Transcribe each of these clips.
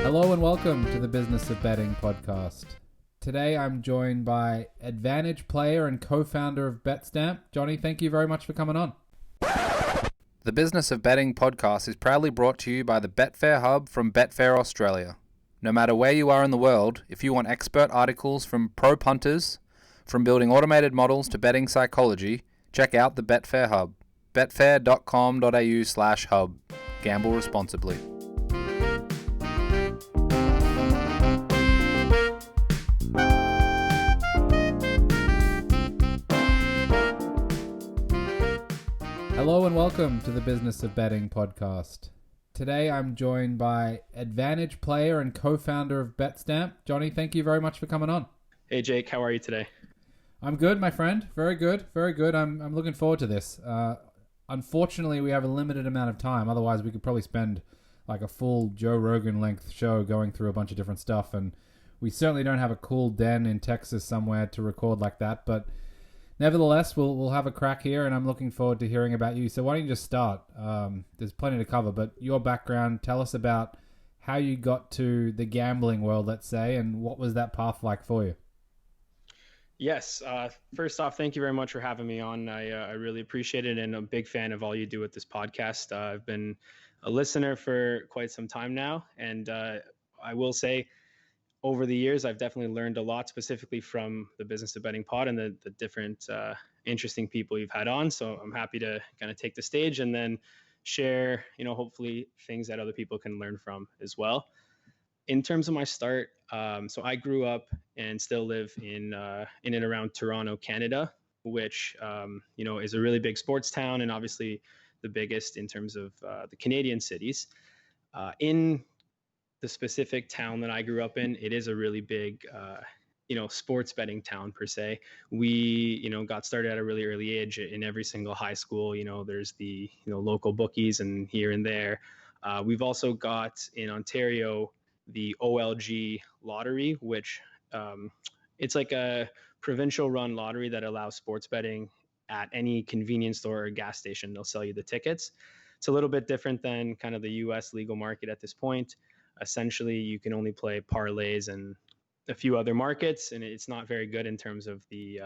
Hello and welcome to the Business of Betting podcast. Today I'm joined by Advantage player and co-founder of Betstamp. Johnny, thank you very much for coming on. The Business of Betting podcast is proudly brought to you by the Betfair Hub from Betfair Australia. No matter where you are in the world, if you want expert articles from pro punters, from building automated models to betting psychology, check out the Betfair Hub. betfair.com.au/hub. Gamble responsibly. Hello and welcome to the Business of Betting podcast. Today I'm joined by Advantage player and co-founder of Betstamp. Johnny, thank you very much for coming on. Hey Jake, how are you today? I'm good, my friend. Very good, very good. I'm looking forward to this. Unfortunately, we have a limited amount of time. Otherwise, we could probably spend like a full Joe Rogan length show going through a bunch of different stuff. And we certainly don't have a cool den in Texas somewhere to record like that. But nevertheless, we'll have a crack here, and I'm looking forward to hearing about you. So why don't you just start? There's plenty to cover, but your background, tell us about how you got to the gambling world, let's say, and what was that path like for you? Yes. First off, thank you very much for having me on. I really appreciate it, and I'm a big fan of all you do with this podcast. I've been a listener for quite some time now, and I will say, over the years, I've definitely learned a lot, specifically from the Business of Betting pod and the different interesting people you've had on. So I'm happy to kind of take the stage and then share, hopefully things that other people can learn from as well. In terms of my start, so I grew up and still live in and around Toronto, Canada, which, is a really big sports town and obviously the biggest in terms of the Canadian cities. In the specific town that I grew up in, it is a really big, sports betting town per se. We, got started at a really early age. In every single high school, there's the, local bookies and here and there. We've also got in Ontario the OLG lottery, which it's like a provincial run lottery that allows sports betting at any convenience store or gas station. They'll sell you the tickets. It's a little bit different than kind of the US legal market at this point. Essentially, you can only play parlays and a few other markets, and it's not very good in terms of the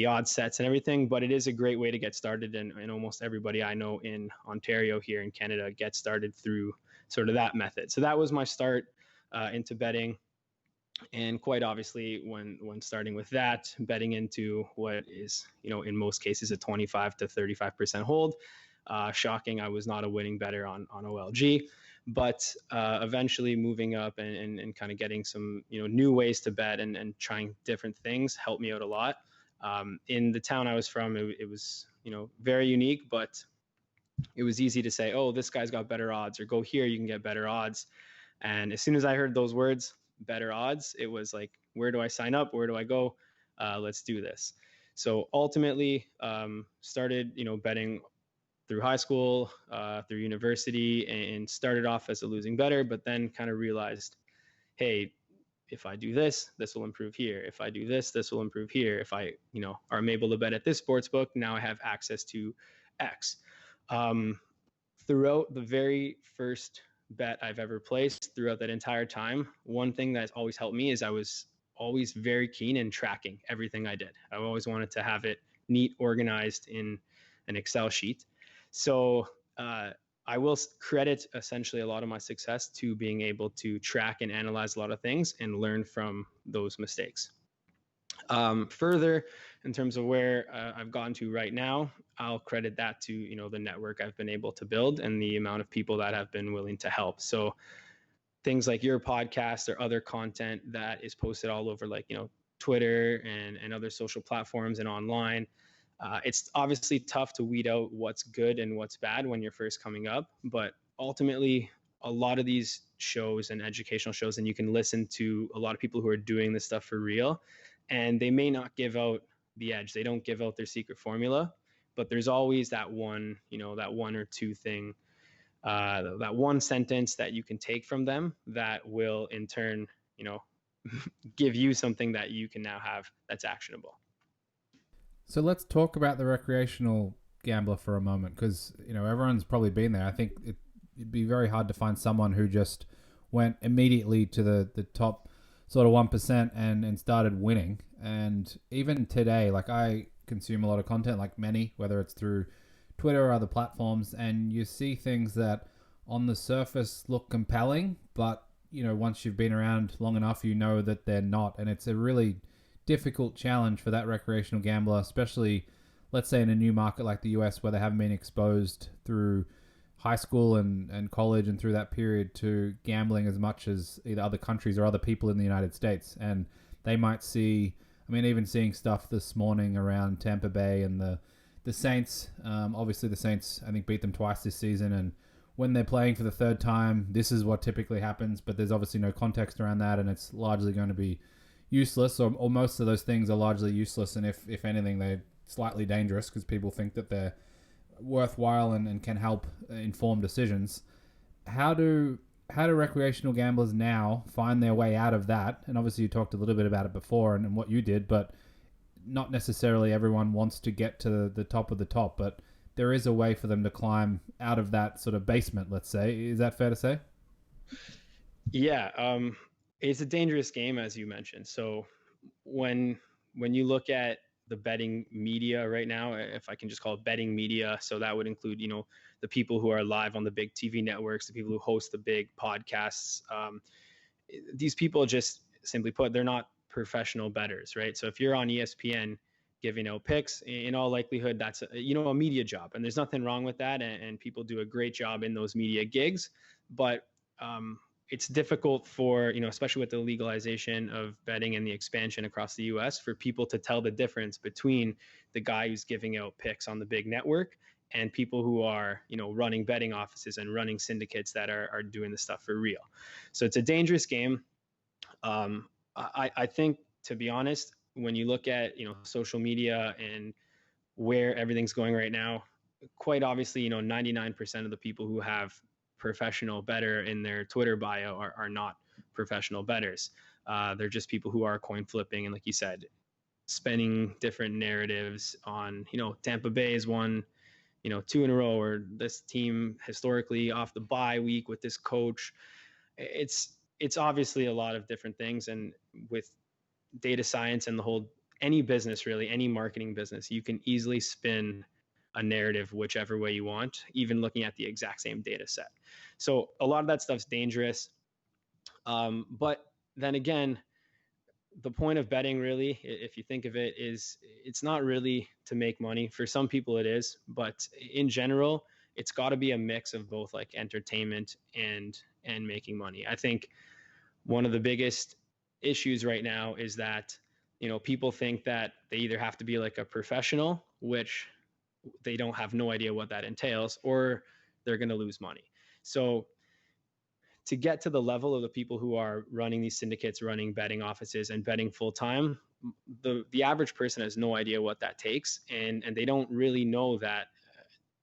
odds sets and everything, but it is a great way to get started, and almost everybody I know in Ontario here in Canada gets started through sort of that method. So that was my start into betting, and quite obviously when starting with that, betting into what is, in most cases, a 25 to 35% hold. Shocking, I was not a winning bettor on OLG. But eventually moving up and kind of getting some, new ways to bet and trying different things helped me out a lot. In the town I was from, it was, very unique, but it was easy to say, oh, this guy's got better odds, or go here, you can get better odds. And as soon as I heard those words, better odds, it was like, where do I sign up? Where do I go? Let's do this. So ultimately started, betting through high school, through university, and started off as a losing bettor, but then kind of realized, hey, if I do this, this will improve here. If I do this, this will improve here. If I, am able to bet at this sports book, now I have access to X. Throughout the very first bet I've ever placed, throughout that entire time, one thing that's always helped me is I was always very keen in tracking everything I did. I always wanted to have it neat, organized in an Excel sheet. So I will credit essentially a lot of my success to being able to track and analyze a lot of things and learn from those mistakes. Further, in terms of where I've gotten to right now, I'll credit that to, the network I've been able to build and the amount of people that have been willing to help. So things like your podcast or other content that is posted all over, like, Twitter and other social platforms and online. It's obviously tough to weed out what's good and what's bad when you're first coming up, but ultimately a lot of these shows and educational shows, and you can listen to a lot of people who are doing this stuff for real, and they may not give out the edge. They don't give out their secret formula, but there's always that one, that one or two thing, that one sentence that you can take from them that will in turn, give you something that you can now have that's actionable. So let's talk about the recreational gambler for a moment, because everyone's probably been there. I think it'd be very hard to find someone who just went immediately to the top sort of 1% and started winning. And even today, like, I consume a lot of content, like many, whether it's through Twitter or other platforms, and you see things that on the surface look compelling, but once you've been around long enough, that they're not. And it's a really difficult challenge for that recreational gambler, especially, let's say, in a new market like the US, where they haven't been exposed through high school and college and through that period to gambling as much as either other countries or other people in the United States. And they might see, even seeing stuff this morning around Tampa Bay and the Saints. Obviously, the Saints, I think, beat them twice this season, and when they're playing for the third time, this is what typically happens, but there's obviously no context around that, and it's largely going to be useless, or most of those things are largely useless, and if anything, they're slightly dangerous because people think that they're worthwhile and can help inform decisions. How do recreational gamblers now find their way out of that? And obviously you talked a little bit about it before and what you did, but not necessarily everyone wants to get to the top of the top, but there is a way for them to climb out of that sort of basement, let's say. Is that fair to say? Yeah, it's a dangerous game, as you mentioned. So when you look at the betting media right now, if I can just call it betting media, so that would include the people who are live on the big TV networks, the people who host the big podcasts. These people, just simply put, they're not professional bettors, right? So if you're on ESPN giving out picks, in all likelihood, that's a media job, and there's nothing wrong with that, and people do a great job in those media gigs, but it's difficult for, especially with the legalization of betting and the expansion across the US, for people to tell the difference between the guy who's giving out picks on the big network and people who are, running betting offices and running syndicates that are doing the stuff for real. So it's a dangerous game. I think, to be honest, when you look at, social media and where everything's going right now, quite obviously, 99% of the people who have professional bettor in their Twitter bio are not professional bettors. They're just people who are coin flipping, and like you said, spinning different narratives on, Tampa Bay is won, 2 in a row, or this team historically off the bye week with this coach. It's obviously a lot of different things, and with data science and the whole, any business, really, any marketing business, you can easily spin a narrative whichever way you want, even looking at the exact same data set. So a lot of that stuff's dangerous. But then again, the point of betting, really, if you think of it, is it's not really to make money. For some people it is, but in general, it's got to be a mix of both, like entertainment and making money. I think one of the biggest issues right now is that people think that they either have to be like a professional, which they don't have no idea what that entails, or they're going to lose money. So to get to the level of the people who are running these syndicates, running betting offices and betting full time, the average person has no idea what that takes, and they don't really know that.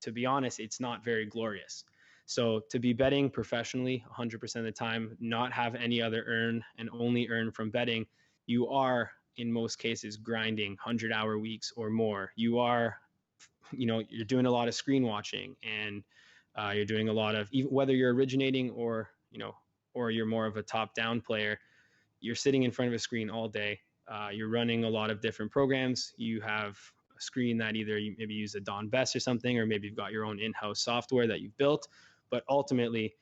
To be honest, it's not very glorious. So to be betting professionally 100% of the time, not have any other earn, and only earn from betting, you are in most cases grinding 100-hour weeks or more. You are, you're doing a lot of screen watching, and you're doing a lot of, even whether you're originating or or you're more of a top-down player, you're sitting in front of a screen all day. You're running a lot of different programs. You have a screen that either you maybe use a Don Best or something, or maybe you've got your own in-house software that you've built. But ultimately,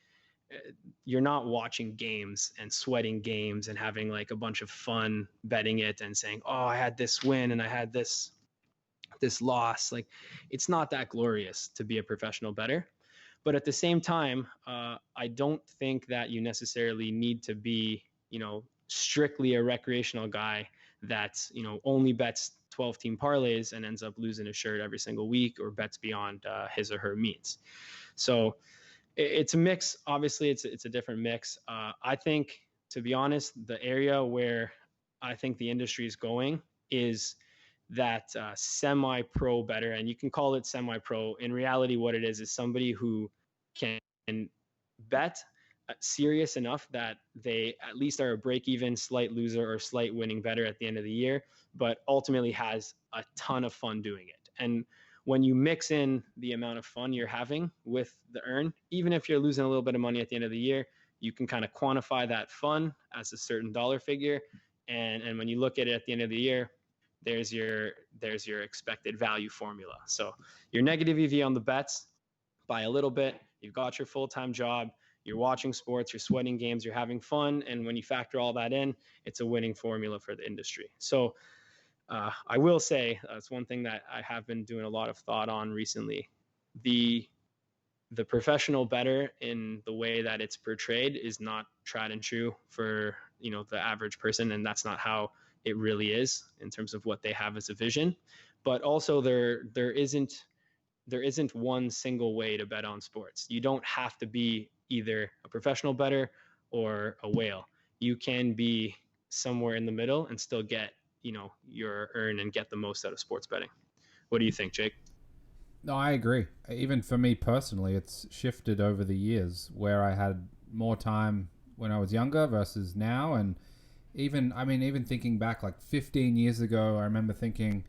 you're not watching games and sweating games and having like a bunch of fun betting it and saying, oh, I had this win and I had this loss. Like, it's not that glorious to be a professional bettor. But at the same time, I don't think that you necessarily need to be, strictly a recreational guy that, only bets 12-team parlays and ends up losing a shirt every single week, or bets beyond his or her means. So it's a mix. Obviously, it's a different mix. I think, to be honest, the area where I think the industry is going is that semi-pro bettor, and you can call it semi-pro. In reality, what it is somebody who can bet, serious enough that they at least are a break even, slight loser, or slight winning better at the end of the year, but ultimately has a ton of fun doing it. And when you mix in the amount of fun you're having with the earn, even if you're losing a little bit of money at the end of the year, you can kind of quantify that fun as a certain dollar figure. And when you look at it at the end of the year, there's your expected value formula. So your negative EV on the bets by a little bit, you've got your full-time job, you're watching sports, you're sweating games, you're having fun, and when you factor all that in, it's a winning formula for the industry. So I will say that's one thing that I have been doing a lot of thought on recently. The the professional bettor in the way that it's portrayed is not tried and true for the average person, and that's not how it really is in terms of what they have as a vision. But also there isn't one single way to bet on sports. You don't have to be either a professional bettor or a whale. You can be somewhere in the middle and still get your earn and get the most out of sports betting. What do you think, Jake? No, I agree. Even for me personally, it's shifted over the years where I had more time when I was younger versus now. And even thinking back like 15 years ago, I remember thinking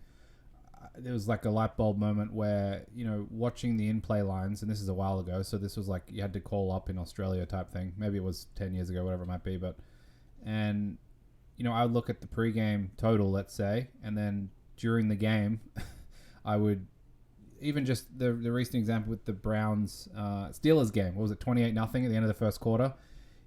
there was like a light bulb moment where, watching the in-play lines, and this is a while ago, so this was like you had to call up in Australia type thing. Maybe it was 10 years ago, whatever it might be. And, I would look at the pregame total, let's say, and then during the game, I would even just the recent example with the Browns Steelers game. What was it, 28-0 at the end of the first quarter?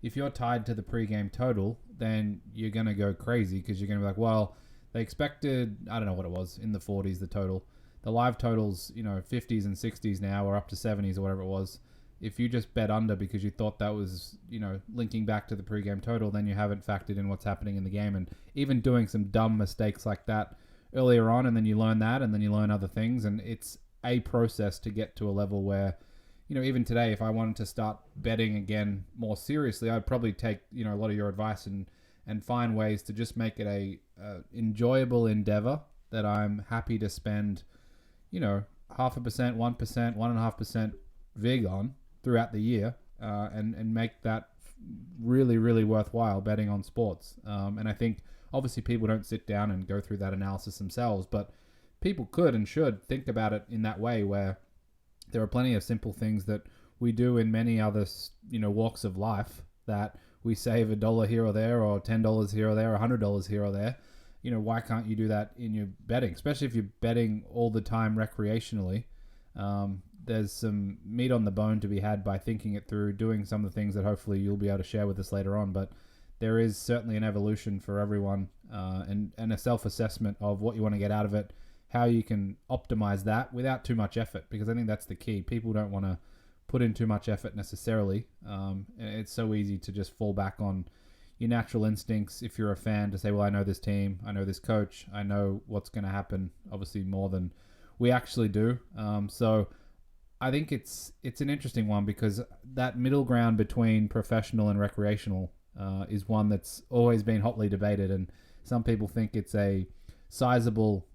If you're tied to the pregame total, then you're going to go crazy because you're going to be like, well, they expected, I don't know what it was, in the 40s, the total. The live totals, 50s and 60s now, or up to 70s or whatever it was. If you just bet under because you thought that was, linking back to the pregame total, then you haven't factored in what's happening in the game. And even doing some dumb mistakes like that earlier on, and then you learn that, and then you learn other things, and it's a process to get to a level where, even today, if I wanted to start betting again more seriously, I'd probably take, a lot of your advice and find ways to just make it a enjoyable endeavor that I'm happy to spend, 0.5%, 1%, 1.5% vig on throughout the year, and make that really, really worthwhile betting on sports. And I think obviously people don't sit down and go through that analysis themselves, but people could and should think about it in that way, where there are plenty of simple things that we do in many other, walks of life, that we save $1 here or there, or $10 here or there, or $100 here or there. Why can't you do that in your betting? Especially if you're betting all the time recreationally. There's some meat on the bone to be had by thinking it through, doing some of the things that hopefully you'll be able to share with us later on. But there is certainly an evolution for everyone, and a self-assessment of what you want to get out of it, how you can optimize that without too much effort, because I think that's the key. People don't want to put in too much effort necessarily. And it's so easy to just fall back on your natural instincts if you're a fan, to say, well, I know this team, I know this coach, I know what's going to happen, obviously more than we actually do. So I think it's an interesting one, because that middle ground between professional and recreational is one that's always been hotly debated, and some people think it's a sizable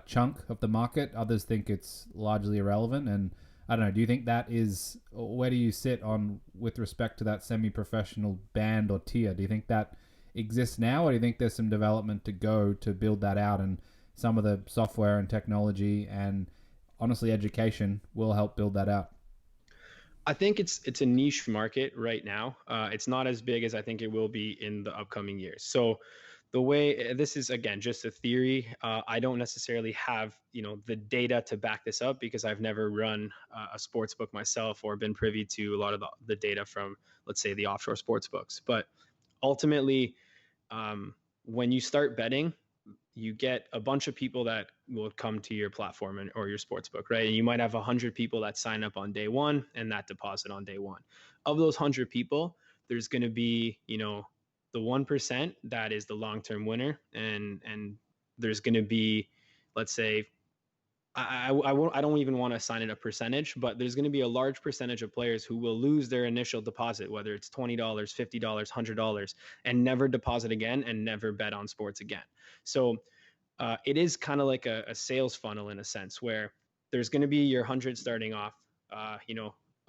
chunk of the market. Others think it's largely irrelevant. And I don't know, do you think that is, where do you sit on with respect to that semi-professional band or tier? Do you think that exists now, or do you think there's some development to go to build that out, and some of the software and technology and honestly education will help build that out? I think it's a niche market right now. It's not as big as I think it will be in the upcoming years. So the way this is, again, just a theory. I don't necessarily have the data to back this up, because I've never run a sports book myself or been privy to a lot of the data from, let's say, the offshore sports books. But ultimately, when you start betting, you get a bunch of people that will come to your platform or your sports book, right? And you might have 100 people that sign up on day one and that deposit on day one. Of those 100 people, there's going to be, the 1% that is the long-term winner. And there's going to be, let's say, I don't even want to assign it a percentage, but there's going to be a large percentage of players who will lose their initial deposit, whether it's $20, $50, $100, and never deposit again and never bet on sports again. So it is kind of like a sales funnel in a sense, where there's going to be your 100 starting off,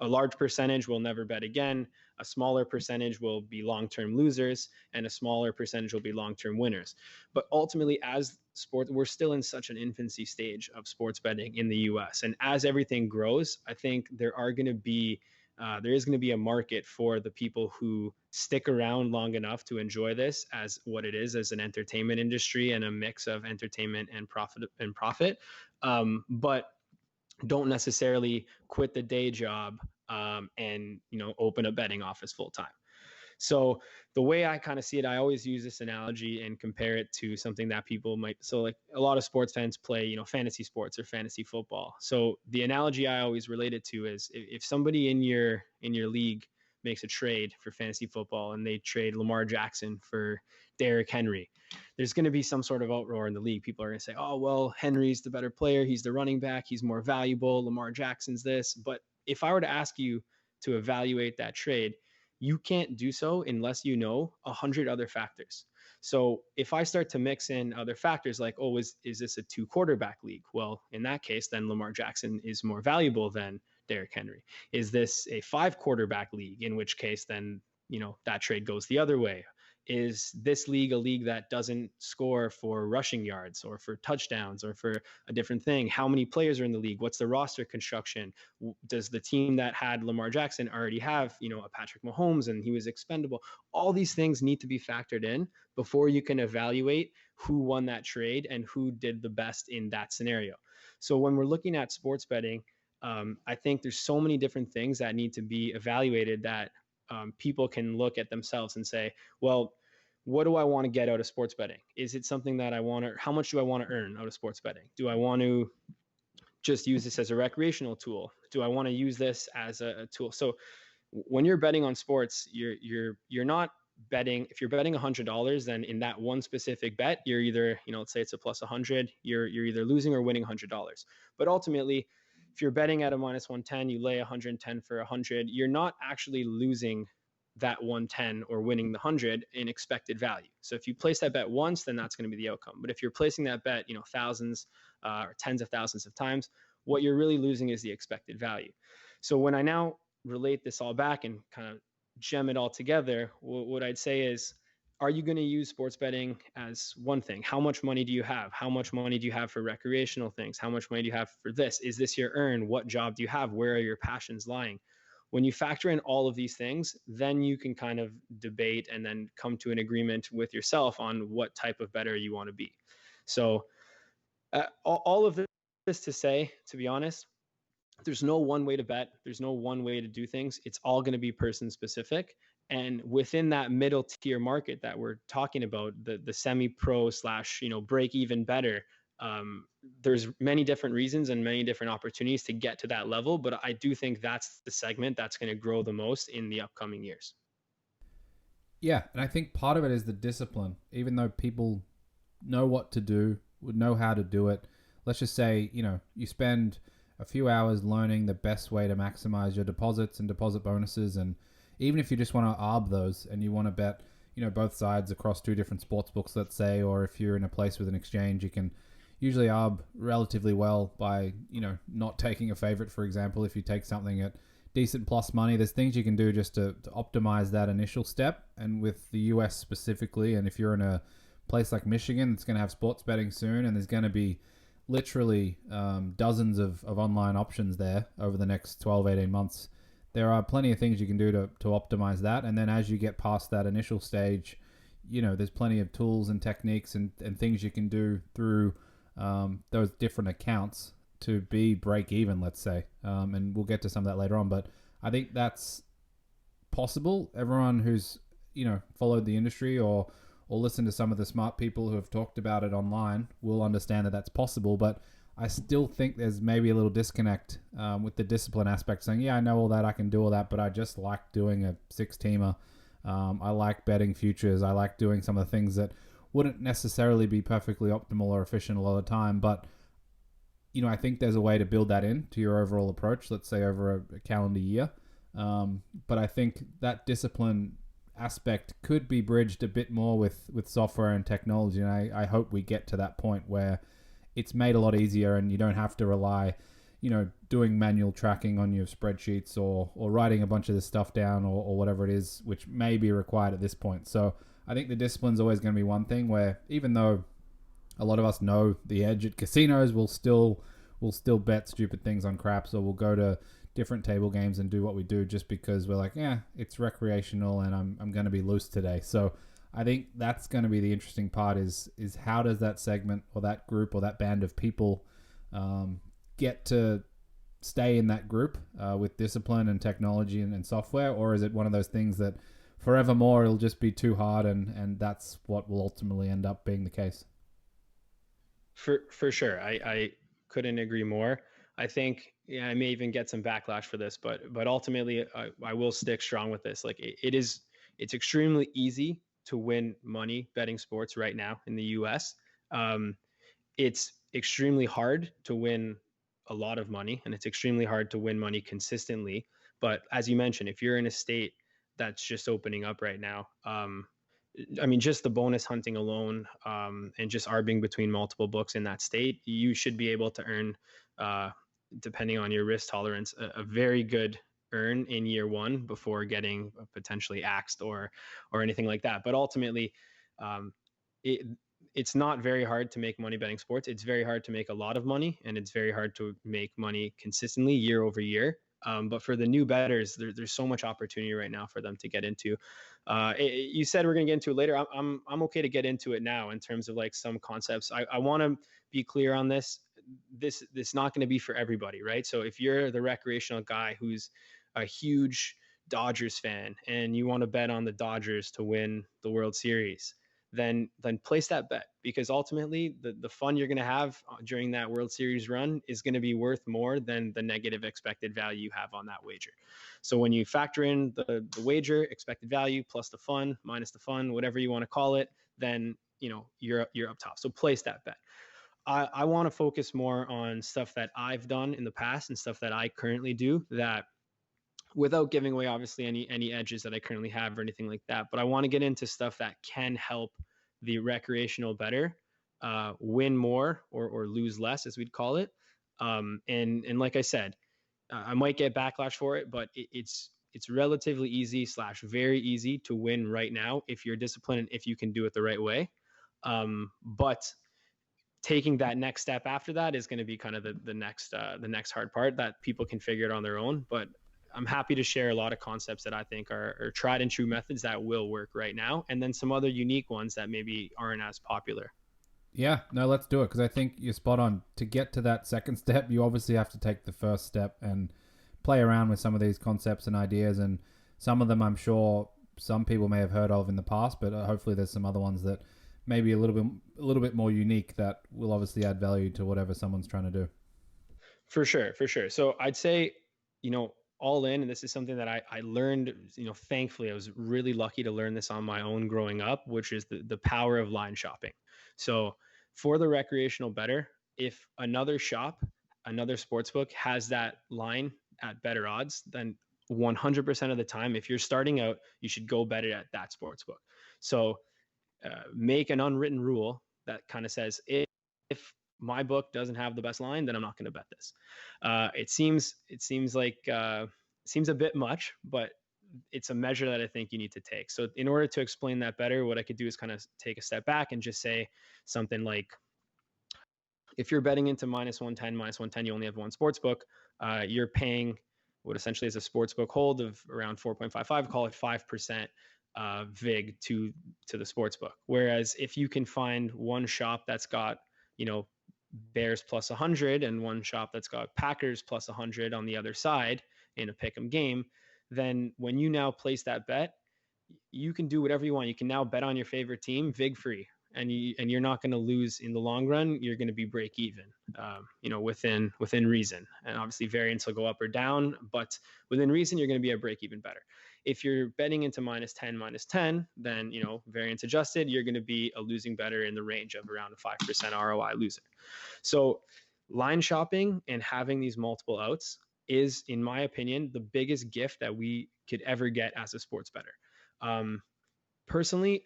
a large percentage will never bet again, a smaller percentage will be long-term losers, and a smaller percentage will be long-term winners. But ultimately, as sport, we're still in such an infancy stage of sports betting in the US. And as everything grows, I think there is going to be a market for the people who stick around long enough to enjoy this as what it is, as an entertainment industry and a mix of entertainment and profit. But don't necessarily quit the day job and open a betting office full time. So the way I kind of see it, I always use this analogy and compare it to something that people might. So like a lot of sports fans play, fantasy sports or fantasy football. So the analogy I always relate it to is if somebody in your league makes a trade for fantasy football and they trade Lamar Jackson for Derrick Henry, there's going to be some sort of outroar in the league. People are going to say, oh, well, Henry's the better player. He's the running back. He's more valuable. Lamar Jackson's this. But if I were to ask you to evaluate that trade, you can't do so unless you know 100 other factors. So if I start to mix in other factors like, oh, is this a 2-quarterback league? Well, in that case, then Lamar Jackson is more valuable than Derrick Henry. Is this a 5-quarterback league? In which case, then, that trade goes the other way. Is this league a league that doesn't score for rushing yards or for touchdowns or for a different thing? How many players are in the league? What's the roster construction? Does the team that had Lamar Jackson already have, a Patrick Mahomes and he was expendable? All these things need to be factored in before you can evaluate who won that trade and who did the best in that scenario. So when we're looking at sports betting, I think there's so many different things that need to be evaluated that people can look at themselves and say, well, what do I want to get out of sports betting? Is it something that I want to, how much do I want to earn out of sports betting? Do I want to just use this as a recreational tool? Do I want to use this as a tool? So when you're betting on sports, you're not betting. If you're betting $100, then in that one specific bet, you're either, let's say it's a plus 100, you're either losing or winning $100. But ultimately, if you're betting at a minus 110, you lay 110 for 100, you're not actually losing that 110 or winning the 100 in expected value. So if you place that bet once, then that's going to be the outcome. But if you're placing that bet, thousands or tens of thousands of times, what you're really losing is the expected value. So when I now relate this all back and kind of gem it all together, what I'd say is, are you going to use sports betting as one thing? How much money do you have? How much money do you have for recreational things? How much money do you have for this? Is this your earn? What job do you have? Where are your passions lying? When you factor in all of these things, then you can kind of debate and then come to an agreement with yourself on what type of bettor you want to be. So all of this to say, to be honest, there's no one way to bet. There's no one way to do things. It's all going to be person specific. And within that middle tier market that we're talking about, the semi-pro / break even bettor, there's many different reasons and many different opportunities to get to that level. But I do think that's the segment that's going to grow the most in the upcoming years. Yeah, and I think part of it is the discipline. Even though people know what to do, would know how to do it, let's just say, you spend a few hours learning the best way to maximize your deposits and deposit bonuses. And even if you just want to arb those and you want to bet, both sides across 2 different sports books, let's say, or if you're in a place with an exchange, you can usually arb relatively well by, not taking a favorite, for example. If you take something at decent plus money, there's things you can do just to optimize that initial step. And with the US specifically, and if you're in a place like Michigan, it's going to have sports betting soon, and there's going to be literally dozens of online options there over the next 12, 18 months. There are plenty of things you can do to optimize that. And then as you get past that initial stage, there's plenty of tools and techniques and things you can do through those different accounts to be break even, let's say. And we'll get to some of that later on. But I think that's possible. Everyone who's, followed the industry or listen to some of the smart people who have talked about it online will understand that that's possible. But I still think there's maybe a little disconnect with the discipline aspect, saying, yeah, I know all that, I can do all that, but I just like doing a 6-teamer. I like betting futures. I like doing some of the things that wouldn't necessarily be perfectly optimal or efficient a lot of the time. But, I think there's a way to build that into your overall approach, let's say over a calendar year. But I think that discipline aspect could be bridged a bit more with software and technology. And I hope we get to that point where it's made a lot easier and you don't have to rely, doing manual tracking on your spreadsheets or writing a bunch of this stuff down or whatever it is, which may be required at this point. So I think the discipline's always going to be one thing where, even though a lot of us know the edge at casinos, we'll still bet stupid things on craps, or we'll go to different table games and do what we do just because we're like, yeah, it's recreational and I'm going to be loose today. So I think that's going to be the interesting part is how does that segment or that group or that band of people get to stay in that group with discipline and technology and software, or is it one of those things that forevermore it'll just be too hard and that's what will ultimately end up being the case? For sure. I couldn't agree more. I think, yeah, I may even get some backlash for this, but ultimately I will stick strong with this. Like it's extremely easy to win money betting sports right now in the US. Um, it's extremely hard to win a lot of money, and it's extremely hard to win money consistently. But as you mentioned, if you're in a state that's just opening up right now, I mean, just the bonus hunting alone, and just arbing between multiple books in that state, you should be able to earn, uh, depending on your risk tolerance, a very good earn in year one before getting potentially axed or anything like that. But ultimately, um, it it's not very hard to make money betting sports. It's very hard to make a lot of money, and it's very hard to make money consistently year over year. But for the new betters, there's so much opportunity right now for them to get into. You said we're going to get into it later. I'm okay to get into it now in terms of like some concepts. I want to be clear on this. This not going to be for everybody, right? So if you're the recreational guy who's a huge Dodgers fan and you want to bet on the Dodgers to win the World Series, then place that bet, because ultimately the fun you're going to have during that World Series run is going to be worth more than the negative expected value you have on that wager. So when you factor in the wager, expected value plus the fun minus the fun, whatever you want to call it, then you're up top. So place that bet. I want to focus more on stuff that I've done in the past and stuff that I currently do, that without giving away obviously any edges that I currently have or anything like that. But I want to get into stuff that can help the recreational better win more or lose less, as we'd call it. And like I said, I might get backlash for it, but it's relatively easy slash very easy to win right now if you're disciplined and if you can do it the right way. But taking that next step after that is going to be kind of the next hard part that people can figure it on their own. But I'm happy to share a lot of concepts that I think are tried and true methods that will work right now, and then some other unique ones that maybe aren't as popular. Yeah, no, let's do it because I think you're spot on. To get to that second step, you obviously have to take the first step and play around with some of these concepts and ideas. And some of them, I'm sure, some people may have heard of in the past, but hopefully, there's some other ones that maybe a little bit more unique that will obviously add value to whatever someone's trying to do. For sure, for sure. So I'd say, all in, and this is something that I learned, thankfully, I was really lucky to learn this on my own growing up, which is the power of line shopping. So for the recreational better, if another shop, another sports book has that line at better odds, then 100% of the time, if you're starting out, you should go bet it at that sports book. So make an unwritten rule that kind of says, if my book doesn't have the best line, then I'm not going to bet this. It seems a bit much, but it's a measure that I think you need to take. So in order to explain that better, what I could do is kind of take a step back and just say something like, if you're betting into minus 110, you only have one sports book, you're paying what essentially is a sports book hold of around 4.55, call it 5% vig to the sports book. Whereas if you can find one shop that's got, you know, Bears plus 100 and one shop that's got Packers plus 100 on the other side in a pick 'em game, then when you now place that bet, you can do whatever you want. You can now bet on your favorite team vig free, and you're not going to lose in the long run. You're going to be break even, within reason. And obviously variance will go up or down, but within reason, you're going to be a break even better. If you're betting into minus 10, then variance adjusted, you're going to be a losing better in the range of around a 5% ROI loser. So line shopping and having these multiple outs is, in my opinion, the biggest gift that we could ever get as a sports bettor. Um, Personally,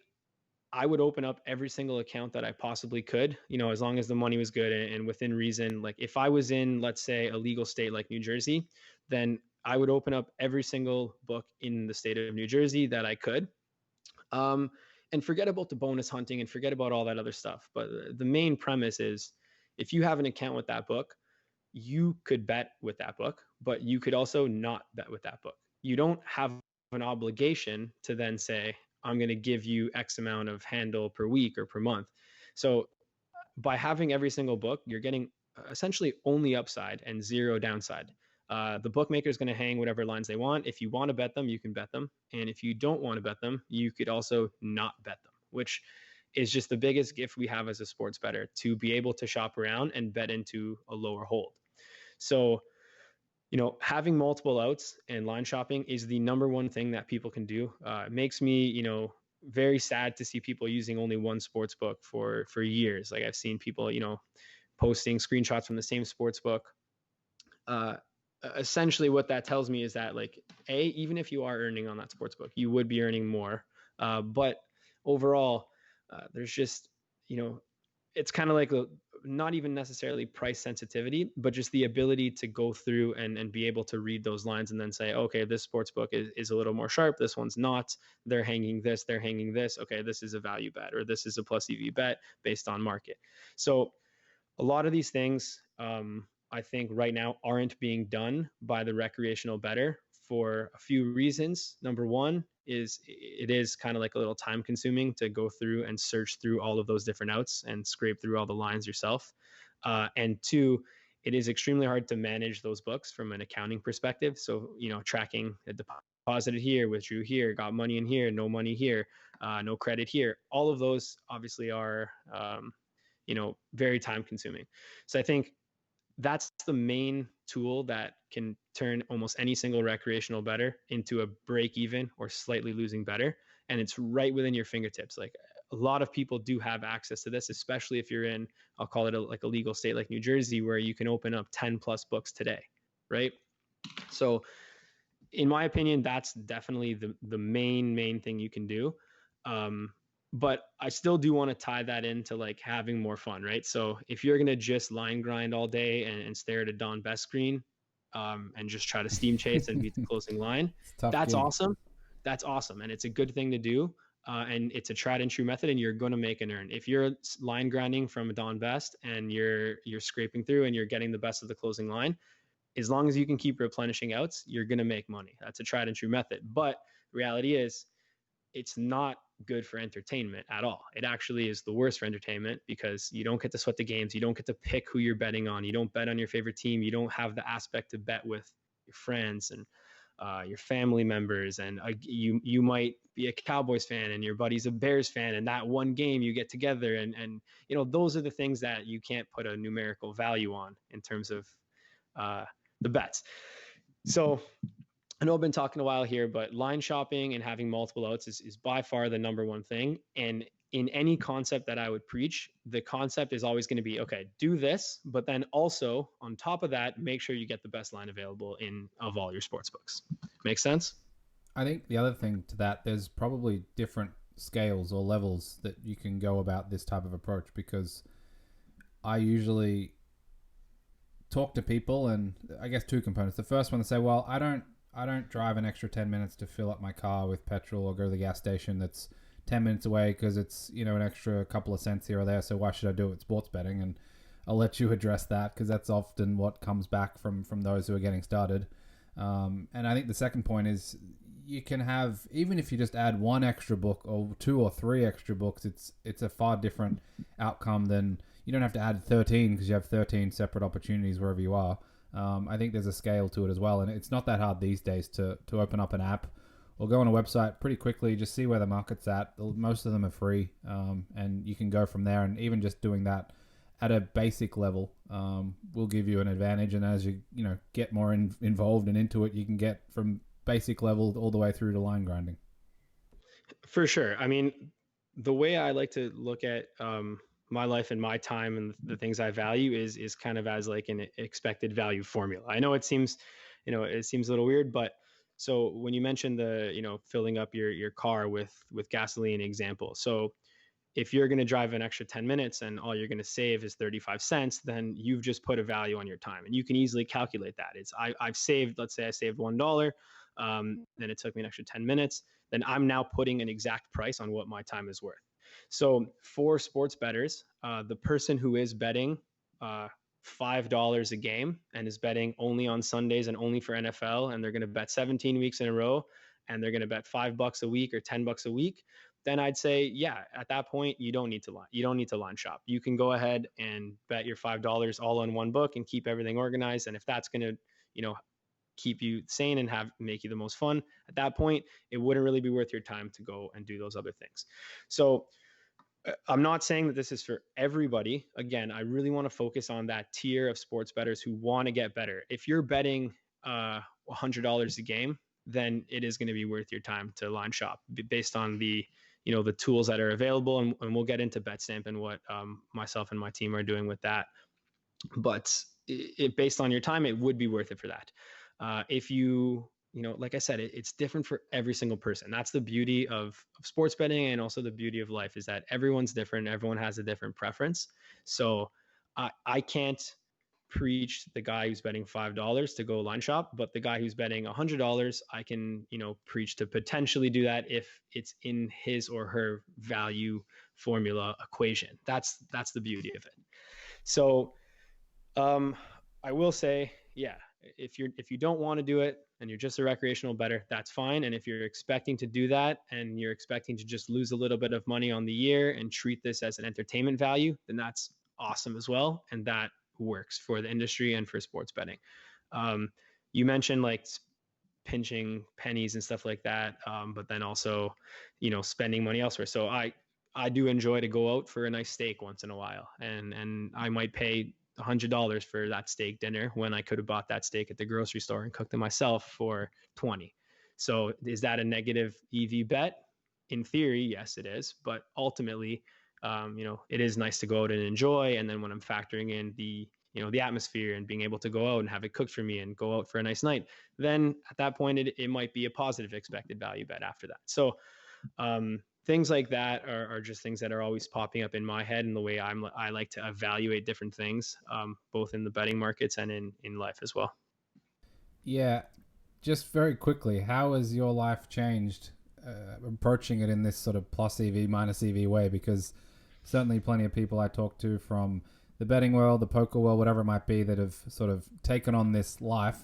I would open up every single account that I possibly could, as long as the money was good and within reason. Like if I was in, let's say, a legal state like New Jersey, then I would open up every single book in the state of New Jersey that I could. Um, and forget about the bonus hunting and forget about all that other stuff. But the main premise is if you have an account with that book, you could bet with that book, but you could also not bet with that book. You don't have an obligation to then say, I'm going to give you X amount of handle per week or per month. So by having every single book, you're getting essentially only upside and zero downside. The bookmaker is going to hang whatever lines they want. If you want to bet them, you can bet them. And if you don't want to bet them, you could also not bet them, which is just the biggest gift we have as a sports bettor, to be able to shop around and bet into a lower hold. So, having multiple outs and line shopping is the number one thing that people can do. It makes me, very sad to see people using only one sports book for years. Like I've seen people, posting screenshots from the same sports book. Essentially what that tells me is that, like, even if you are earning on that sports book, you would be earning more. But overall, there's just, it's kind of like not even necessarily price sensitivity, but just the ability to go through and be able to read those lines and then say, okay, this sports book is a little more sharp. This one's not. They're hanging this. They're hanging this. Okay, this is a value bet, or this is a plus EV bet based on market. So a lot of these things, I think right now aren't being done by the recreational bettor for a few reasons. Number one is it is kind of like a little time consuming to go through and search through all of those different outs and scrape through all the lines yourself. And two, it is extremely hard to manage those books from an accounting perspective. So, tracking a deposited here, withdrew here, got money in here, no money here, no credit here. All of those obviously are, very time consuming. So I think that's the main tool that can turn almost any single recreational bettor into a break even or slightly losing bettor. And it's right within your fingertips. Like a lot of people do have access to this, especially if you're in, I'll call it like a legal state like New Jersey, where you can open up 10 plus books today. Right. So in my opinion, that's definitely the main thing you can do. But I still do want to tie that into like having more fun, right? So if you're gonna just line grind all day and stare at a Don Best screen, and just try to steam chase and beat the closing line, that's gig. awesome. That's awesome, and it's a good thing to do. And it's a tried and true method, and you're going to make an earn. If you're line grinding from a Don Best and you're scraping through and you're getting the best of the closing line, as long as you can keep replenishing outs, you're going to make money. That's a tried and true method. But reality is, it's not good for entertainment at all. It actually is the worst for entertainment because you don't get to sweat the games. You don't get to pick who you're betting on. You don't bet on your favorite team. You don't have the aspect to bet with your friends and your family members. And you might be a Cowboys fan and your buddy's a Bears fan. And that one game you get together and those are the things that you can't put a numerical value on in terms of the bets. So I know I've been talking a while here, but line shopping and having multiple outs is by far the number one thing. And in any concept that I would preach, the concept is always going to be, okay, do this, but then also on top of that, make sure you get the best line available of all your sports books. Make sense? I think the other thing to that, there's probably different scales or levels that you can go about this type of approach, because I usually talk to people, and I guess two components. The first one, to say, well, I don't drive an extra 10 minutes to fill up my car with petrol or go to the gas station that's 10 minutes away because it's, an extra couple of cents here or there. So why should I do it with sports betting? And I'll let you address that, because that's often what comes back from those who are getting started. And I think the second point is, you can have, even if you just add one extra book or two or three extra books, it's a far different outcome than, you don't have to add 13 because you have 13 separate opportunities wherever you are. I think there's a scale to it as well, and it's not that hard these days to open up an app or go on a website pretty quickly, just see where the market's at. Most of them are free, and you can go from there, and even just doing that at a basic level will give you an advantage, and as you get more involved and into it, you can get from basic level all the way through to line grinding. For sure. I mean, the way I like to look at my life and my time and the things I value is kind of as like an expected value formula. I know it seems a little weird, but so when you mentioned the, filling up your car with gasoline example. So if you're going to drive an extra 10 minutes and all you're going to save is 35 cents, then you've just put a value on your time. And you can easily calculate that. I've saved, let's say I saved $1, then it took me an extra 10 minutes. Then I'm now putting an exact price on what my time is worth. So for sports bettors, the person who is betting $5 a game and is betting only on Sundays and only for NFL, and they're going to bet 17 weeks in a row, and they're going to bet $5 a week or $10 a week, then I'd say, yeah, at that point, you don't need to line shop. You can go ahead and bet your $5 all on one book and keep everything organized. And if that's going to, keep you sane and make you the most fun, at that point, it wouldn't really be worth your time to go and do those other things. So I'm not saying that this is for everybody. Again, I really want to focus on that tier of sports bettors who want to get better. If you're betting $100 a game, then it is going to be worth your time to line shop based on the tools that are available. And we'll get into Betstamp and what myself and my team are doing with that. But based on your time, it would be worth it for that. If you like I said, it's different for every single person. That's the beauty of sports betting, and also the beauty of life, is that everyone's different. Everyone has a different preference. So I can't preach the guy who's betting $5 to go line shop, but the guy who's betting $100, I can preach to potentially do that if it's in his or her value formula equation. That's the beauty of it. So I will say, yeah, if you don't want to do it and you're just a recreational bettor, that's fine. And if you're expecting to do that and you're expecting to just lose a little bit of money on the year and treat this as an entertainment value, then that's awesome as well. And that works for the industry and for sports betting. You mentioned like pinching pennies and stuff like that, but then also, spending money elsewhere. So I do enjoy to go out for a nice steak once in a while, and I might pay $100 for that steak dinner when I could have bought that steak at the grocery store and cooked it myself for 20. So is that a negative EV bet? In theory, yes, it is. But ultimately, it is nice to go out and enjoy. And then when I'm factoring in the atmosphere and being able to go out and have it cooked for me and go out for a nice night, then at that point, it might be a positive expected value bet after that. So things like that are just things that are always popping up in my head, and the way I like to evaluate different things, both in the betting markets and in life as well. Yeah, just very quickly, how has your life changed approaching it in this sort of plus EV, minus EV way? Because certainly plenty of people I talk to from the betting world, the poker world, whatever it might be, that have sort of taken on this life,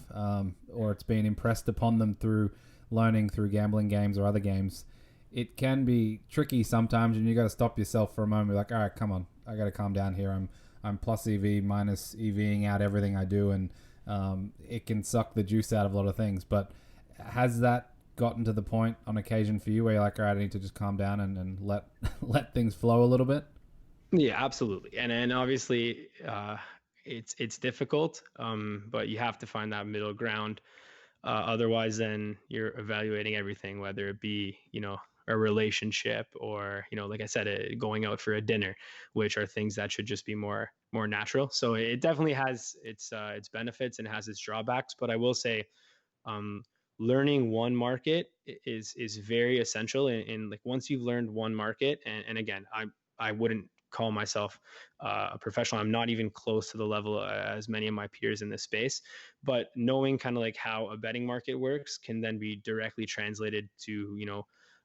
or it's been impressed upon them through learning through gambling games or other games. It can be tricky sometimes, and you got to stop yourself for a moment. Be like, all right, come on, I got to calm down here. I'm plus EV, minus EVing out everything I do, and it can suck the juice out of a lot of things. But has that gotten to the point on occasion for you where you're like, all right, I need to just calm down and let let things flow a little bit? Yeah, absolutely. And obviously, it's difficult, but you have to find that middle ground. Otherwise, then you're evaluating everything, whether it be a relationship or like I said, going out for a dinner, which are things that should just be more natural. So it definitely has its benefits and has its drawbacks. But I will say, learning one market is very essential. In like once you've learned one market, and again, I wouldn't call myself a professional. I'm not even close to the level as many of my peers in this space, but knowing kind of like how a betting market works can then be directly translated to,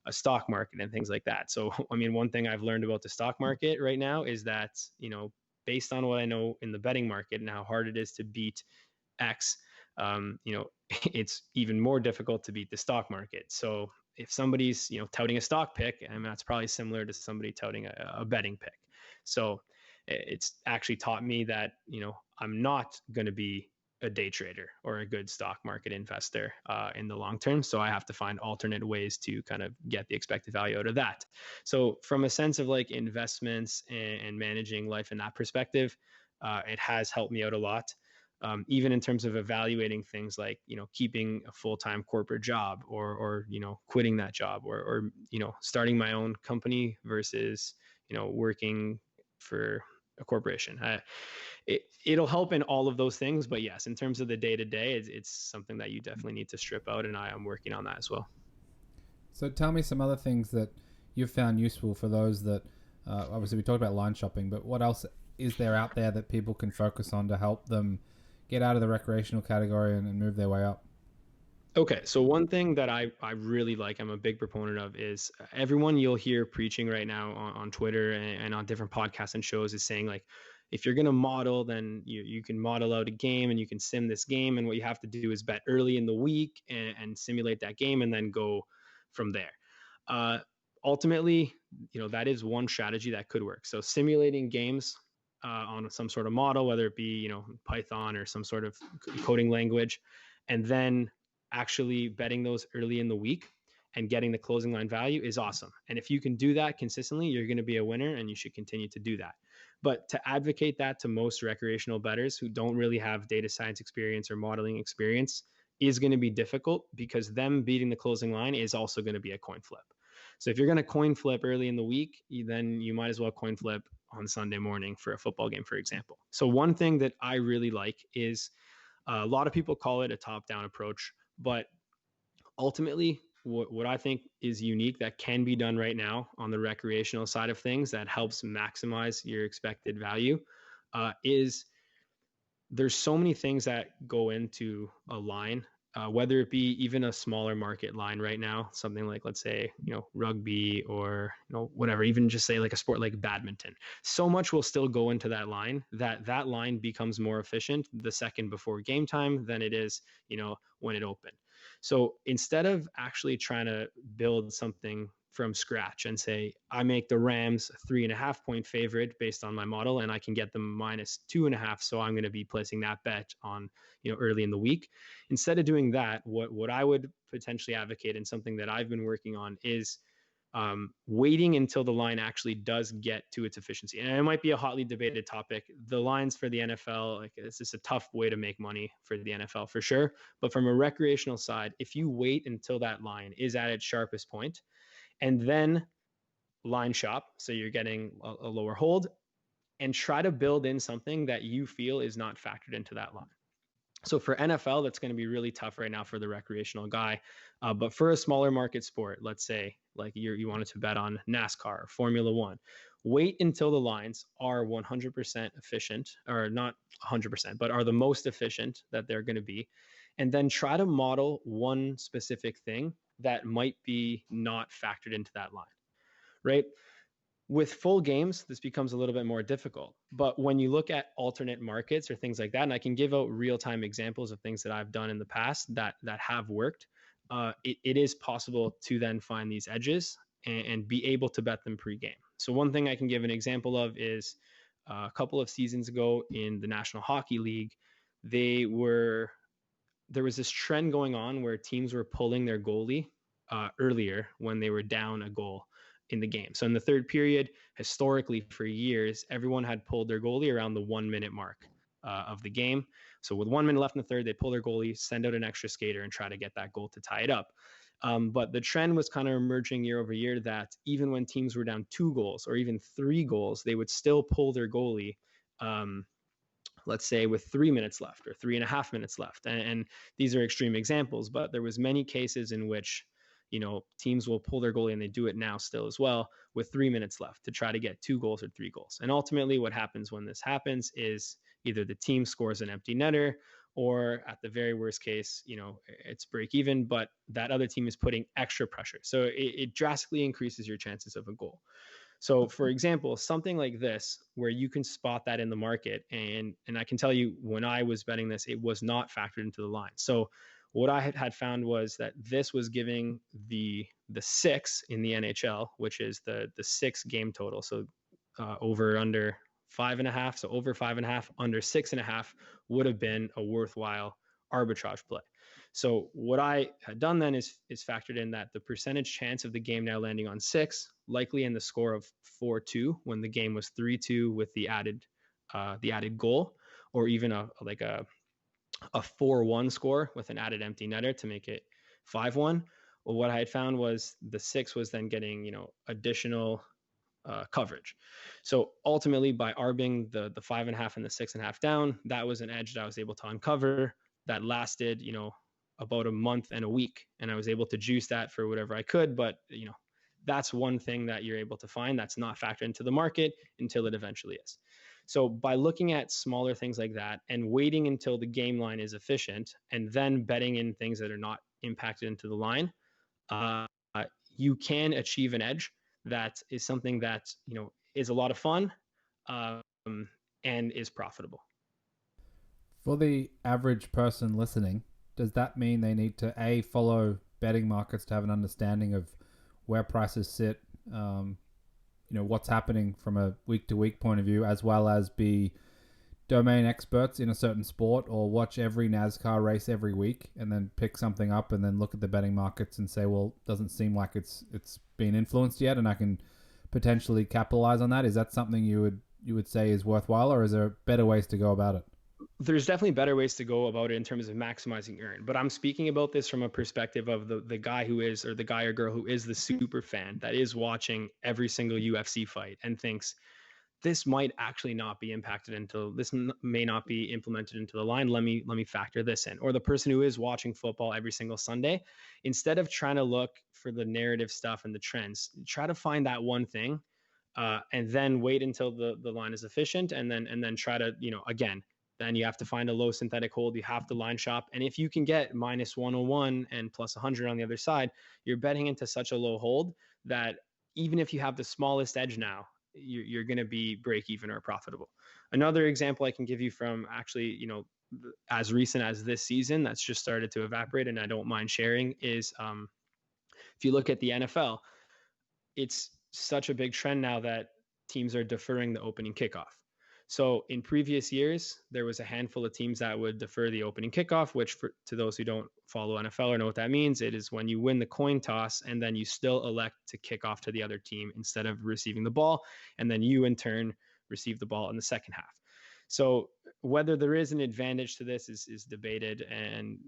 a stock market and things like that. So, I mean, one thing I've learned about the stock market right now is that, based on what I know in the betting market and how hard it is to beat X, it's even more difficult to beat the stock market. So if somebody's, touting a stock pick, I mean, that's probably similar to somebody touting a betting pick. So it's actually taught me that, I'm not going to be a day trader or a good stock market investor in the long term. So I have to find alternate ways to kind of get the expected value out of that. So from a sense of like investments and managing life in that perspective, it has helped me out a lot. Even in terms of evaluating things like, keeping a full-time corporate job or quitting that job or starting my own company versus, working for a corporation. It'll help in all of those things. But yes, in terms of the day-to-day, it's something that you definitely need to strip out. And I am working on that as well. So tell me some other things that you've found useful for those that Obviously, we talked about line shopping, but what else is there out there that people can focus on to help them get out of the recreational category and move their way up? Okay, so one thing that I really like, I'm a big proponent of, is everyone you'll hear preaching right now on Twitter and on different podcasts and shows is saying, like, if you're gonna model, then you can model out a game and you can sim this game, and what you have to do is bet early in the week and simulate that game and then go from there. Uh, Ultimately, that is one strategy that could work. So simulating games on some sort of model, whether it be Python or some sort of coding language, and then actually betting those early in the week and getting the closing line value is awesome. And if you can do that consistently, you're going to be a winner and you should continue to do that. But to advocate that to most recreational bettors who don't really have data science experience or modeling experience is going to be difficult, because them beating the closing line is also going to be a coin flip. So if you're going to coin flip early in the week, then you might as well coin flip on Sunday morning for a football game, for example. So one thing that I really like is, a lot of people call it a top-down approach, but ultimately, what I think is unique that can be done right now on the recreational side of things that helps maximize your expected value is there's so many things that go into a line, whether it be even a smaller market line right now, something like, let's say, rugby, or whatever, even just say like a sport like badminton. So much will still go into that line that line becomes more efficient the second before game time than it is, when it opened. So instead of actually trying to build something from scratch and say, I make the Rams a 3.5 point favorite based on my model, and I can get them -2.5. So I'm going to be placing that bet on, early in the week. Instead of doing that, what I would potentially advocate, and something that I've been working on, is waiting until the line actually does get to its efficiency. And it might be a hotly debated topic. The lines for the NFL, like, it's just a tough way to make money for the NFL for sure. But from a recreational side, if you wait until that line is at its sharpest point, and then line shop, so you're getting a lower hold, and try to build in something that you feel is not factored into that line. So for NFL, that's going to be really tough right now for the recreational guy. But for a smaller market sport, let's say like you wanted to bet on NASCAR or Formula One, wait until the lines are 100% efficient, or not 100%, but are the most efficient that they're going to be. And then try to model one specific thing that might be not factored into that line, right? With full games, this becomes a little bit more difficult. But when you look at alternate markets or things like that, and I can give out real-time examples of things that I've done in the past that have worked, it is possible to then find these edges and be able to bet them pre-game. So one thing I can give an example of is, a couple of seasons ago in the National Hockey League, there was this trend going on where teams were pulling their goalie earlier when they were down a goal in the game. So in the third period, historically for years, everyone had pulled their goalie around the 1 minute mark of the game. So with 1 minute left in the third, they pull their goalie, send out an extra skater, and try to get that goal to tie it up. But the trend was kind of emerging year over year that even when teams were down 2 goals or even 3 goals, they would still pull their goalie, let's say with 3 minutes left or 3.5 minutes left. And these are extreme examples, but there was many cases in which, teams will pull their goalie, and they do it now still as well, with 3 minutes left to try to get 2 goals or 3 goals. And ultimately what happens when this happens is either the team scores an empty netter, or at the very worst case, it's break even, but that other team is putting extra pressure. So it drastically increases your chances of a goal. So for example, something like this, where you can spot that in the market, and I can tell you, when I was betting this, it was not factored into the line. So what I had found was that this was giving the 6 in the NHL, which is the 6 game total. So over under 5.5, so over 5.5, under 6.5 would have been a worthwhile arbitrage play. So what I had done then is factored in that the percentage chance of the game now landing on 6, likely in the score of 4-2 when the game was 3-2 with the added goal, or even a 4-1 score with an added empty netter to make it 5-1. Well, what I had found was the 6 was then getting, additional coverage. So ultimately, by arbing the 5.5 and the 6.5 down, that was an edge that I was able to uncover that lasted, about a month and a week. And I was able to juice that for whatever I could. But, that's one thing that you're able to find that's not factored into the market until it eventually is. So by looking at smaller things like that and waiting until the game line is efficient and then betting in things that are not impacted into the line, uh, you can achieve an edge that is something that is a lot of fun, um, and is profitable. For the average person listening, does that mean they need to A, follow betting markets to have an understanding of where prices sit, what's happening from a week to week point of view, as well as be domain experts in a certain sport, or watch every NASCAR race every week and then pick something up and then look at the betting markets and say, well, doesn't seem like it's been influenced yet and I can potentially capitalize on that? Is that something you would say is worthwhile, or is there better ways to go about it? There's definitely better ways to go about it in terms of maximizing earn, but I'm speaking about this from a perspective of the guy who is, or the guy or girl who is the super fan that is watching every single UFC fight and thinks this might actually not be impacted until this may not be implemented into the line. Let me factor this in. Or the person who is watching football every single Sunday, instead of trying to look for the narrative stuff and the trends, try to find that one thing, and then wait until the line is efficient, and then try to, again, then you have to find a low synthetic hold. You have to line shop, and if you can get minus 101 and plus 100 on the other side, you're betting into such a low hold that even if you have the smallest edge now, you're going to be break even or profitable. Another example I can give you from actually, as recent as this season that's just started to evaporate, and I don't mind sharing, is if you look at the NFL, it's such a big trend now that teams are deferring the opening kickoff. So in previous years, there was a handful of teams that would defer the opening kickoff, which to those who don't follow NFL or know what that means, it is when you win the coin toss and then you still elect to kick off to the other team instead of receiving the ball. And then you in turn receive the ball in the second half. So whether there is an advantage to this is debated. And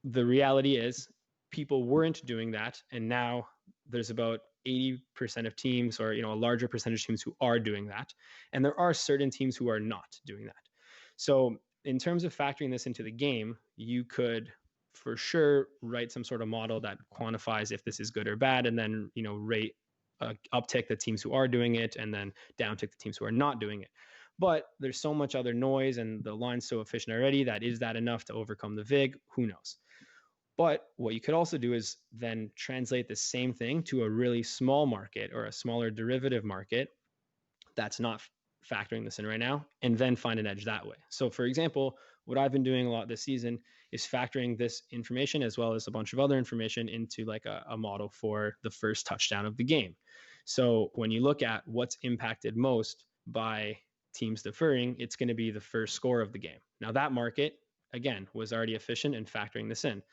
the reality is people weren't doing that. And now there's about 80% of teams, or a larger percentage of teams, who are doing that, and there are certain teams who are not doing that. So in terms of factoring this into the game, you could for sure write some sort of model that quantifies if this is good or bad, and then rate uptick the teams who are doing it and then downtick the teams who are not doing it. But there's so much other noise and the line's so efficient already that is that enough to overcome the vig? Who knows? But what you could also do is then translate the same thing to a really small market or a smaller derivative market that's not factoring this in right now, and then find an edge that way. So for example, what I've been doing a lot this season is factoring this information as well as a bunch of other information into like a model for the first touchdown of the game. So when you look at what's impacted most by teams deferring, it's going to be the first score of the game. Now that market, again, was already efficient in factoring this in.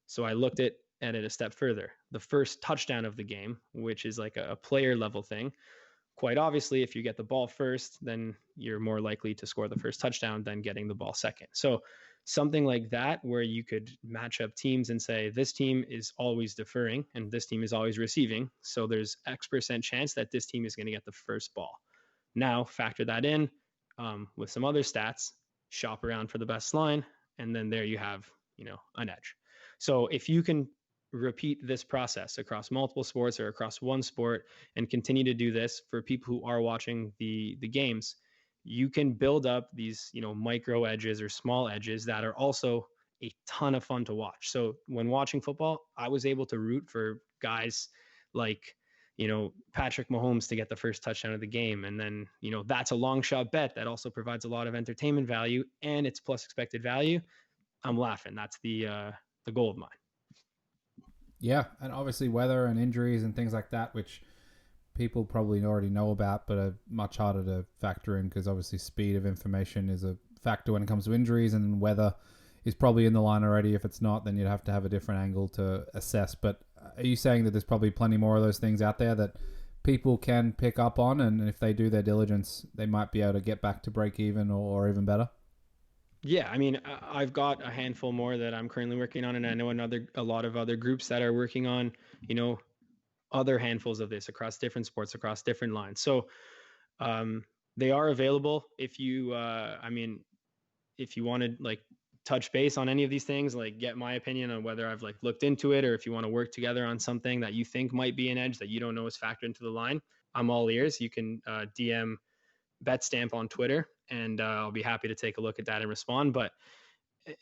So I looked at it a step further. The first touchdown of the game, which is like a player level thing, quite obviously, if you get the ball first, then you're more likely to score the first touchdown than getting the ball second. So something like that, where you could match up teams and say, this team is always deferring and this team is always receiving. So there's X% chance that this team is going to get the first ball. Now factor that in with some other stats, shop around for the best line, and then there you have, an edge. So if you can repeat this process across multiple sports or across one sport and continue to do this for people who are watching the games, you can build up these, micro edges or small edges that are also a ton of fun to watch. So when watching football, I was able to root for guys like, Patrick Mahomes to get the first touchdown of the game. And then, that's a long shot bet that also provides a lot of entertainment value and it's plus expected value. I'm laughing. That's the gold mine. Yeah, and obviously weather and injuries and things like that, which people probably already know about, but are much harder to factor in because obviously speed of information is a factor when it comes to injuries, and weather is probably in the line already. If it's not, then you'd have to have a different angle to assess. But are you saying that there's probably plenty more of those things out there that people can pick up on, and if they do their diligence, they might be able to get back to break even or even better? Yeah, I mean, I've got a handful more that I'm currently working on, and I know a lot of other groups that are working on, other handfuls of this across different sports, across different lines. So they are available if you, if you wanted like touch base on any of these things, like get my opinion on whether I've like looked into it, or if you want to work together on something that you think might be an edge that you don't know is factored into the line, I'm all ears. You can DM Betstamp on Twitter, and I'll be happy to take a look at that and respond. But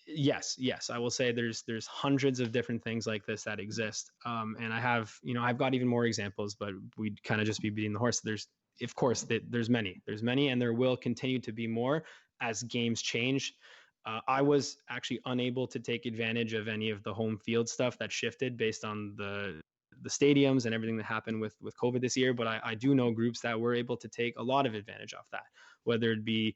yes, I will say there's hundreds of different things like this that exist, and I've got even more examples, but we'd kind of just be beating the horse. There's of course there's many, and there will continue to be more as games change. I was actually unable to take advantage of any of the home field stuff that shifted based on the stadiums and everything that happened with COVID this year. But I do know groups that were able to take a lot of advantage off that, whether it be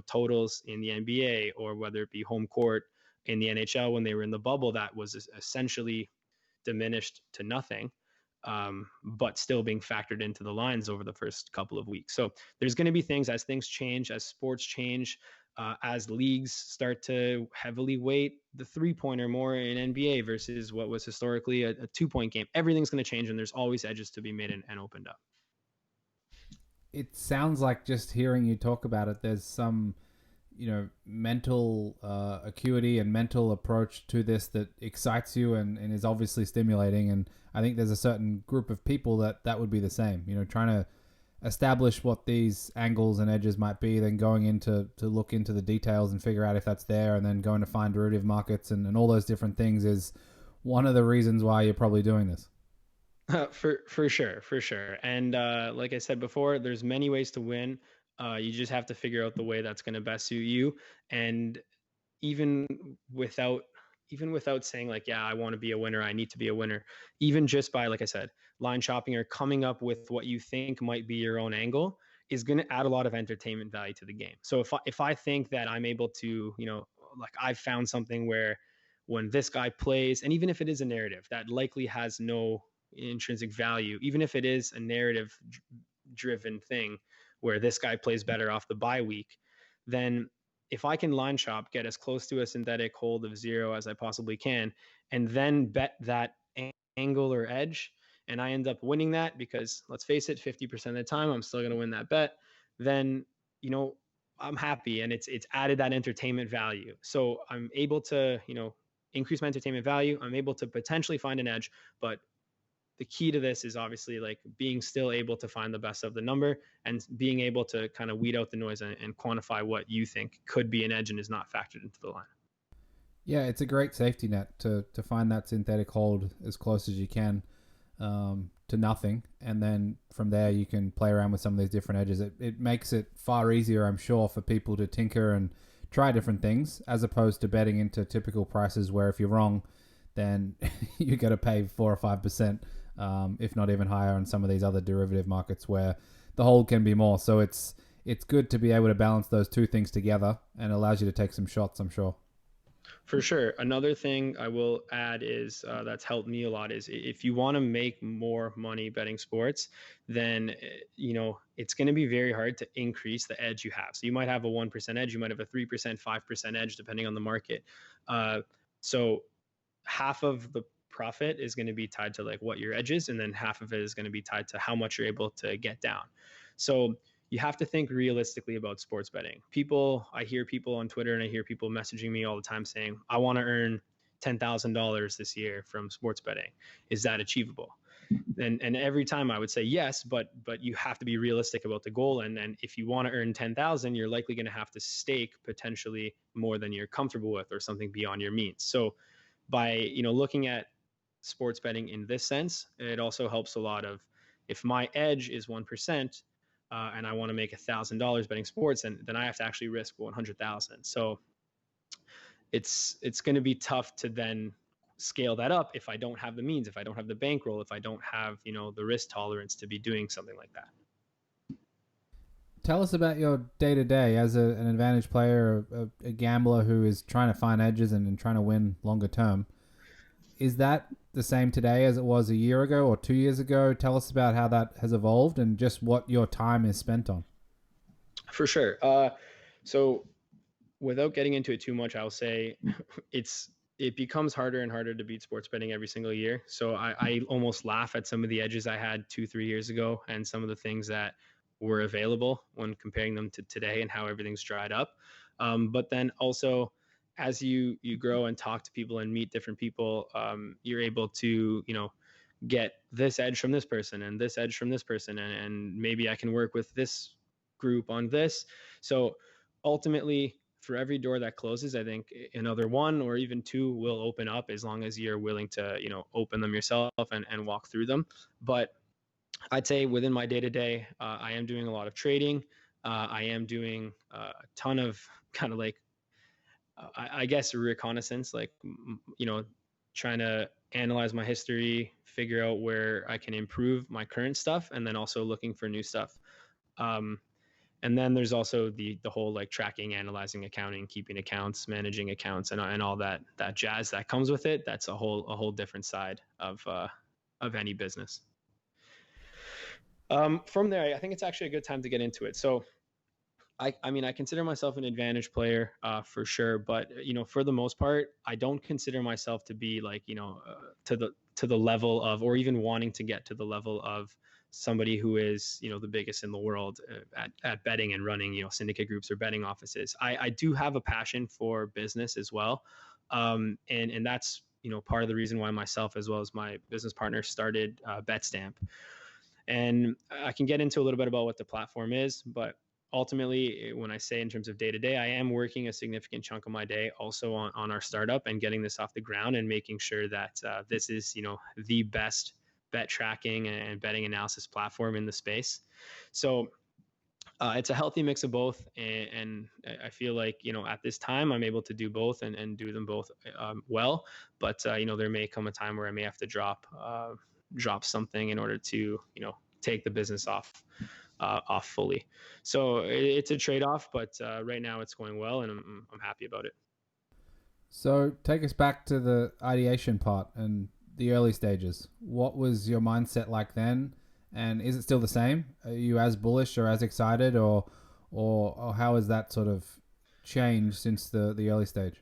totals in the NBA, or whether it be home court in the NHL when they were in the bubble that was essentially diminished to nothing, but still being factored into the lines over the first couple of weeks. So there's going to be things as things change, as sports change, as leagues start to heavily weight the 3-pointer more in NBA versus what was historically a 2-point game. Everything's going to change, and there's always edges to be made and opened up. It sounds like, just hearing you talk about it, there's some mental acuity and mental approach to this that excites you and is obviously stimulating. And I think there's a certain group of people that would be the same, trying to establish what these angles and edges might be, then going into to look into the details and figure out if that's there, and then going to find derivative markets and all those different things is one of the reasons why you're probably doing this. For sure. And like I said before, there's many ways to win. You just have to figure out the way that's going to best suit you. And even without even without saying like, yeah, I want to be a winner, I need to be a winner, even just by, like I said, line shopping or coming up with what you think might be your own angle is going to add a lot of entertainment value to the game. So if I think that I'm able to, like I've found something where when this guy plays, and even if it is a narrative that likely has no intrinsic value, even if it is a narrative driven thing where this guy plays better off the bye week, then if I can line shop, get as close to a synthetic hold of 0 as I possibly can, and then bet that angle or edge, and I end up winning that because, let's face it, 50% of the time I'm still going to win that bet, then I'm happy, and it's added that entertainment value. So I'm able to increase my entertainment value. I'm able to potentially find an edge, but the key to this is obviously like being still able to find the best of the number and being able to kind of weed out the noise and quantify what you think could be an edge and is not factored into the line. Yeah, it's a great safety net to find that synthetic hold as close as you can to nothing. And then from there, you can play around with some of these different edges. It makes it far easier, I'm sure, for people to tinker and try different things, as opposed to betting into typical prices where if you're wrong, then you got to pay 4 or 5%. If not even higher on some of these other derivative markets where the hold can be more. So it's good to be able to balance those two things together, and allows you to take some shots, I'm sure. For sure. Another thing I will add is that's helped me a lot is if you want to make more money betting sports, then it's going to be very hard to increase the edge you have. So you might have a 1% edge, you might have a 3%, 5% edge depending on the market. So half of the profit is going to be tied to like what your edge is, and then half of it is going to be tied to how much you're able to get down. So you have to think realistically about sports betting. I hear people on Twitter and I hear people messaging me all the time saying, I want to earn $10,000 this year from sports betting. Is that achievable? And every time I would say yes, but you have to be realistic about the goal. And then if you want to earn 10,000, you're likely going to have to stake potentially more than you're comfortable with, or something beyond your means. So by looking at sports betting in this sense, it also helps a lot of, if my edge is 1%, and I want to make $1,000 betting sports, and then I have to actually risk 100,000. So it's going to be tough to then scale that up if I don't have the means, if I don't have the bankroll, if I don't have the risk tolerance to be doing something like that. Tell us about your day-to-day as an advantage player, a gambler who is trying to find edges and trying to win longer term. Is that the same today as it was a year ago or 2 years ago? Tell us about how that has evolved and just what your time is spent on. For sure. So without getting into it too much, I'll say it becomes harder and harder to beat sports betting every single year. So I almost laugh at some of the edges I had 2-3 years ago, and some of the things that were available when comparing them to today and how everything's dried up. But then also, as you grow and talk to people and meet different people, you're able to, get this edge from this person and this edge from this person, and maybe I can work with this group on this. So ultimately, for every door that closes, I think another one or even two will open up, as long as you're willing to, open them yourself and walk through them. But I'd say within my day to day, I am doing a lot of trading. I am doing a ton of kind of like, I guess, reconnaissance, like, trying to analyze my history, figure out where I can improve my current stuff, and then also looking for new stuff. Um, and then there's also the whole like tracking, analyzing, accounting, keeping accounts, managing accounts, and all that jazz that comes with it. That's a whole different side of any business. From there, I think it's actually a good time to get into it. So I mean, I consider myself an advantage player, for sure, but for the most part, I don't consider myself to be like, to the level of, or even wanting to get to the level of somebody who is, the biggest in the world, at betting and running, syndicate groups or betting offices. I do have a passion for business as well, and that's, part of the reason why myself as well as my business partner started, Betstamp. And I can get into a little bit about what the platform is, but ultimately, when I say in terms of day to day, I am working a significant chunk of my day also on our startup and getting this off the ground and making sure that this is, the best bet tracking and betting analysis platform in the space. So it's a healthy mix of both, and I feel like, at this time I'm able to do both and do them both, well. But there may come a time where I may have to drop something in order to, take the business off fully. So it's a trade-off, but right now it's going well, and I'm happy about it. So take us back to the ideation part and the early stages. What was your mindset like then? And is it still the same? Are you as bullish or as excited, or how has that sort of changed since the early stage?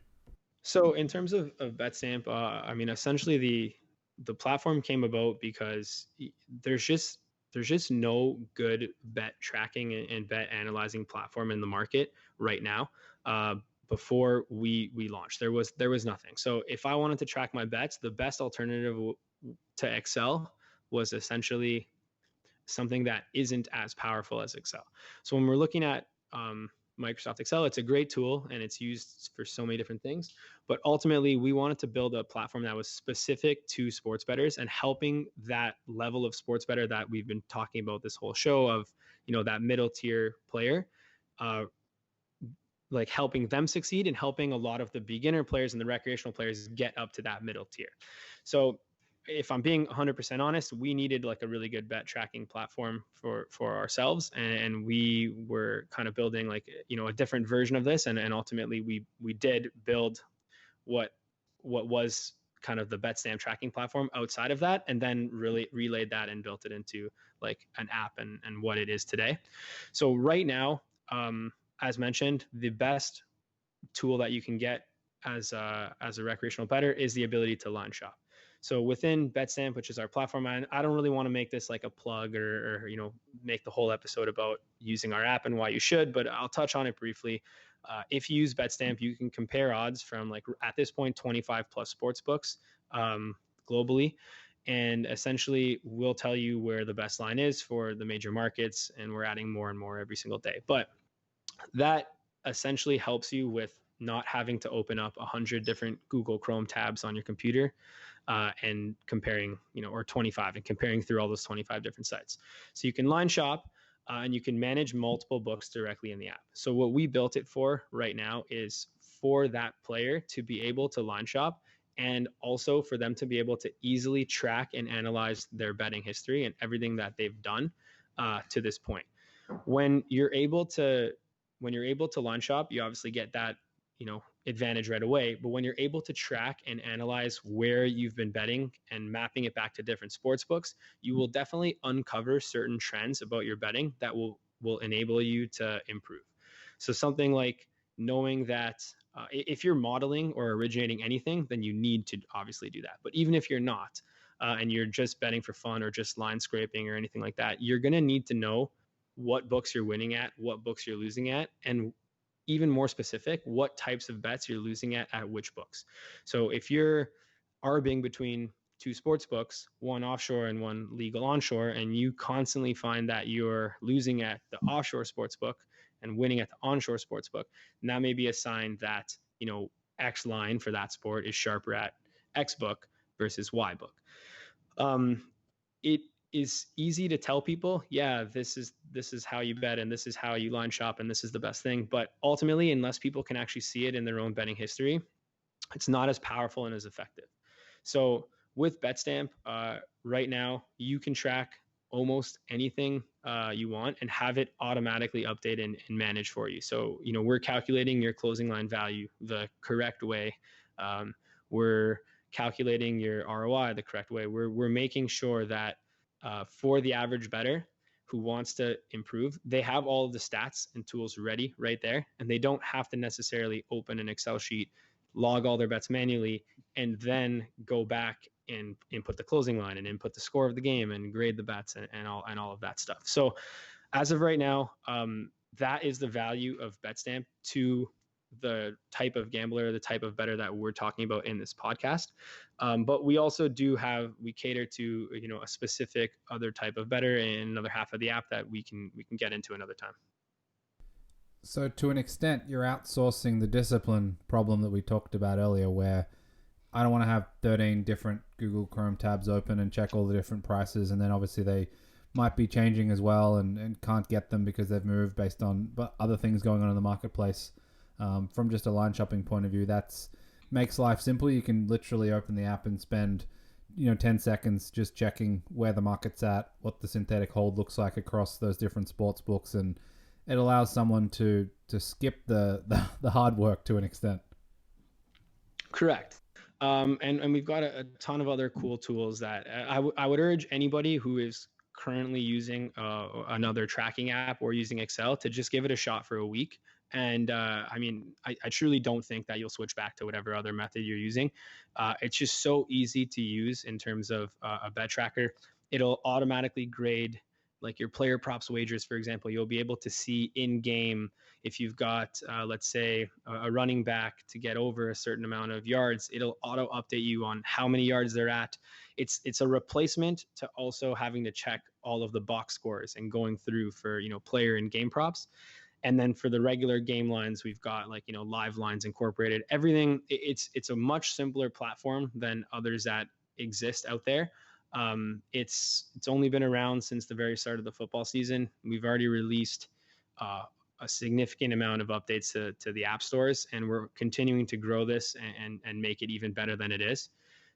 So in terms of Betstamp, I mean, essentially the platform came about because there's just no good bet tracking and bet analyzing platform in the market right now. Before we launched, there was nothing. So if I wanted to track my bets, the best alternative to Excel was essentially something that isn't as powerful as Excel. So when we're looking at Microsoft Excel, it's a great tool and it's used for so many different things. But ultimately, we wanted to build a platform that was specific to sports bettors and helping that level of sports bettor that we've been talking about this whole show of, that middle tier player. Like helping them succeed and helping a lot of the beginner players and the recreational players get up to that middle tier. So if I'm being 100% honest, we needed like a really good bet tracking platform for ourselves, and we were kind of building like, a different version of this, and ultimately we did build what was kind of the Betstamp tracking platform outside of that, and then really relayed that and built it into like an app and what it is today. So right now, as mentioned, the best tool that you can get as a recreational bettor is the ability to line shop. So within Betstamp, which is our platform, I don't really want to make this like a plug or make the whole episode about using our app and why you should, but I'll touch on it briefly. If you use Betstamp, you can compare odds from like at this point 25 plus sports books globally, and essentially we'll tell you where the best line is for the major markets, and we're adding more and more every single day. But that essentially helps you with not having to open up 100 different Google Chrome tabs on your computer, and comparing, or 25 and comparing through all those 25 different sites. So you can line shop, and you can manage multiple books directly in the app. So what we built it for right now is for that player to be able to line shop, and also for them to be able to easily track and analyze their betting history and everything that they've done to this point. When you're able to line shop, you obviously get that, advantage right away. But when you're able to track and analyze where you've been betting and mapping it back to different sports books, you will definitely uncover certain trends about your betting that will enable you to improve. So something like knowing that if you're modeling or originating anything, then you need to obviously do that. But even if you're not, and you're just betting for fun or just line scraping or anything like that, you're going to need to know what books you're winning at, what books you're losing at, and even more specific what types of bets you're losing at which books. So if you're arbing between two sports books, one offshore and one legal onshore, and you constantly find that you're losing at the offshore sports book and winning at the onshore sports book, and that may be a sign that, X line for that sport is sharper at X book versus Y book. It is easy to tell people, yeah, this is how you bet, and this is how you line shop, and this is the best thing. But ultimately, unless people can actually see it in their own betting history, it's not as powerful and as effective. So with Betstamp, right now you can track almost anything you want and have it automatically update and manage for you. So, we're calculating your closing line value the correct way. We're calculating your ROI the correct way. We're making sure that for the average bettor who wants to improve, they have all of the stats and tools ready right there, and they don't have to necessarily open an Excel sheet, log all their bets manually, and then go back and input the closing line and input the score of the game and grade the bets and all of that stuff. So as of right now, that is the value of Betstamp to the type of gambler, the type of bettor that we're talking about in this podcast. But we also we cater to, a specific other type of bettor in another half of the app that we can get into another time. So to an extent, you're outsourcing the discipline problem that we talked about earlier, where I don't want to have 13 different Google Chrome tabs open and check all the different prices, and then obviously they might be changing as well and can't get them because they've moved based on other things going on in the marketplace. From just a line shopping point of view, that's makes life simple. You can literally open the app and spend 10 seconds just checking where the market's at, what the synthetic hold looks like across those different sports books, and it allows someone to skip the hard work to an extent. Correct. And we've got a ton of other cool tools that I would urge anybody who is currently using another tracking app or using Excel to just give it a shot for a week. And I truly don't think that you'll switch back to whatever other method you're using. It's just so easy to use in terms of a bet tracker. It'll automatically grade like your player props wagers, for example. You'll be able to see in game if you've got, let's say, a running back to get over a certain amount of yards. It'll auto update you on how many yards they're at. It's a replacement to also having to check all of the box scores and going through for player and game props. And then for the regular game lines, we've got live lines incorporated. Everything. It's a much simpler platform than others that exist out there. It's only been around since the very start of the football season. We've already released a significant amount of updates to the app stores, and we're continuing to grow this and make it even better than it is.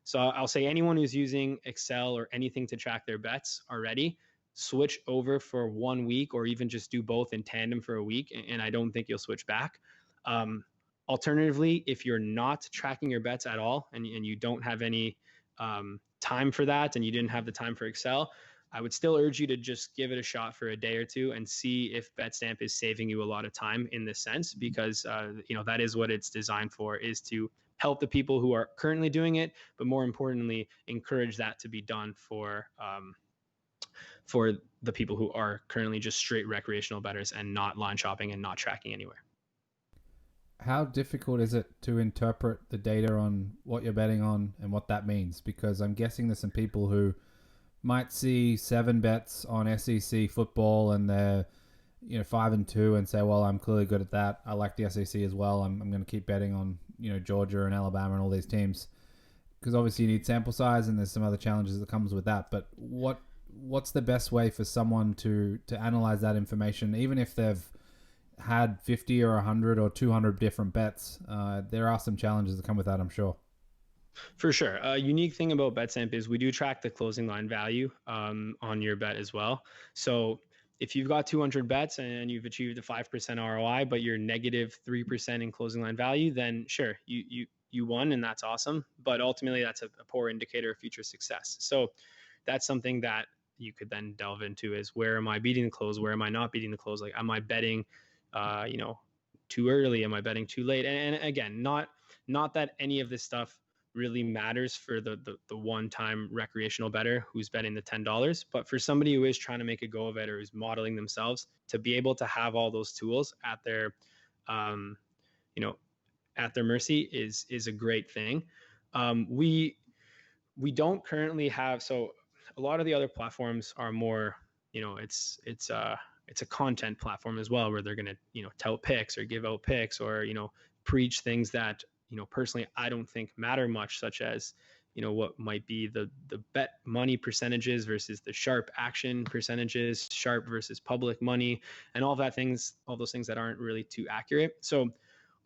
So I'll say anyone who's using Excel or anything to track their bets already, switch over for 1 week or even just do both in tandem for a week, and I don't think you'll switch back. Alternatively, if you're not tracking your bets at all and you don't have any time for that and you didn't have the time for Excel, I would still urge you to just give it a shot for a day or two and see if Betstamp is saving you a lot of time in this sense, because that is what it's designed for, is to help the people who are currently doing it, but more importantly, encourage that to be done for the people who are currently just straight recreational bettors and not line shopping and not tracking anywhere. How difficult is it to interpret the data on what you're betting on and what that means? Because I'm guessing there's some people who might see 7 bets on SEC football and they're 5-2 and say, well, I'm clearly good at that. I like the SEC as well. I'm going to keep betting on Georgia and Alabama and all these teams, because obviously you need sample size and there's some other challenges that comes with that. But what's the best way for someone to analyze that information, even if they've had 50 or 100 or 200 different bets? There are some challenges that come with that, I'm sure. For sure. A unique thing about Betstamp is we do track the closing line value on your bet as well. So if you've got 200 bets and you've achieved a 5% ROI, but you're negative 3% in closing line value, then sure, you won, and that's awesome. But ultimately, that's a poor indicator of future success. So that's something that you could then delve into, is where am I beating the close? Where am I not beating the close? Like, am I betting too early? Am I betting too late? And again, not that any of this stuff really matters for the one-time recreational bettor who's betting the $10, but for somebody who is trying to make a go of it or who's modeling themselves, to be able to have all those tools at their you know, at their mercy is a great thing. We don't currently have, so a lot of the other platforms are more, it's a content platform as well, where they're going to, tell picks or give out picks, or, preach things that, personally I don't think matter much, such as, what might be the bet money percentages versus the sharp action percentages, sharp versus public money, and all those things that aren't really too accurate. So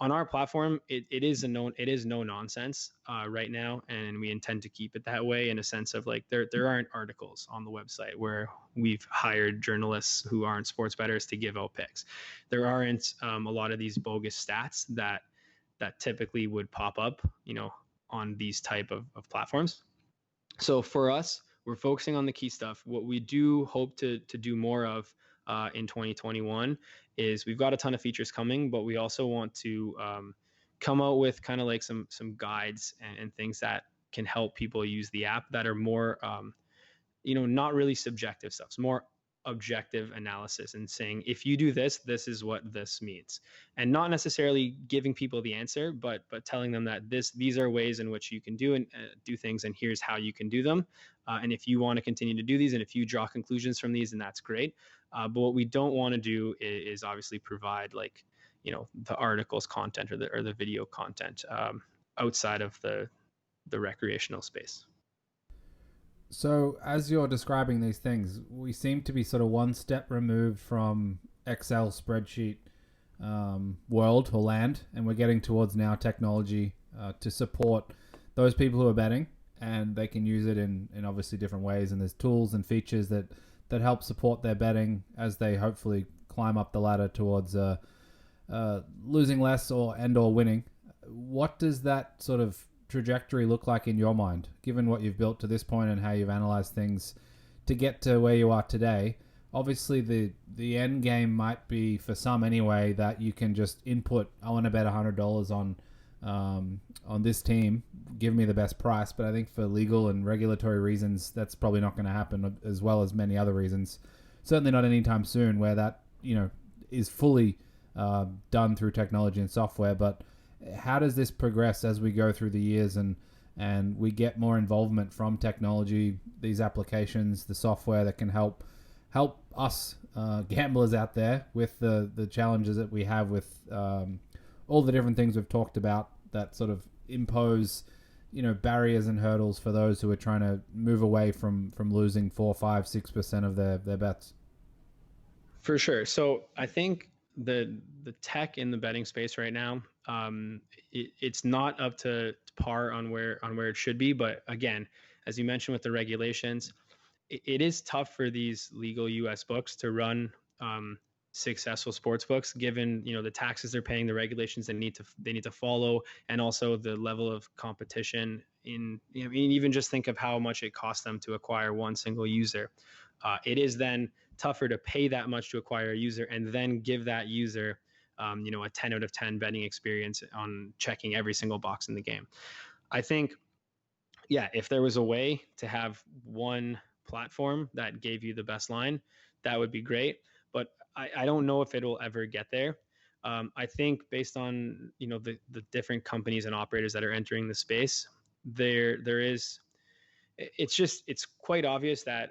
on our platform, it is no nonsense right now, and we intend to keep it that way, in a sense of like, there aren't articles on the website where we've hired journalists who aren't sports bettors to give out picks. There aren't a lot of these bogus stats that typically would pop up, on these type of platforms. So for us, we're focusing on the key stuff. What we do hope to do more of in 2021 is, we've got a ton of features coming, but we also want to come out with kind of like some guides and things that can help people use the app, that are more not really subjective stuff. It's more objective analysis, and saying, if you do this, this is what this means, and not necessarily giving people the answer, but telling them that these are ways in which you can do things, and here's how you can do them. And if you want to continue to do these, and if you draw conclusions from these, then that's great. But what we don't want to do is obviously provide, like, the articles content, or the video content outside of the recreational space. So, as you're describing these things, we seem to be sort of one step removed from Excel spreadsheet world or land, and we're getting towards now technology to support those people who are betting, and they can use it in obviously different ways. And there's tools and features that help support their betting as they hopefully climb up the ladder towards losing less or winning. What does that sort of trajectory look like in your mind, given what you've built to this point and how you've analyzed things to get to where you are today? Obviously, the end game might be, for some anyway, that you can just input, I want to bet $100 on this team, give me the best price. But I think for legal and regulatory reasons, that's probably not going to happen, as well as many other reasons. Certainly not anytime soon, where that is fully done through technology and software. But how does this progress as we go through the years and we get more involvement from technology, these applications, the software that can help us gamblers out there with the challenges that we have with all the different things we've talked about that sort of impose barriers and hurdles for those who are trying to move away from losing 4, 5, 6% of their bets? For sure. So I think the tech in the betting space right now, it's not up to par on where it should be. But again, as you mentioned with the regulations, it is tough for these legal U.S. books to run successful sports books, given the taxes they're paying, the regulations they need to follow, and also the level of competition. Even just think of how much it costs them to acquire one single user. It is then tougher to pay that much to acquire a user, and then give that user a 10 out of 10 betting experience on checking every single box in the game. I think, yeah, if there was a way to have one platform that gave you the best line, that would be great. But I don't know if it'll ever get there. I think based on the different companies and operators that are entering the space, it's quite obvious that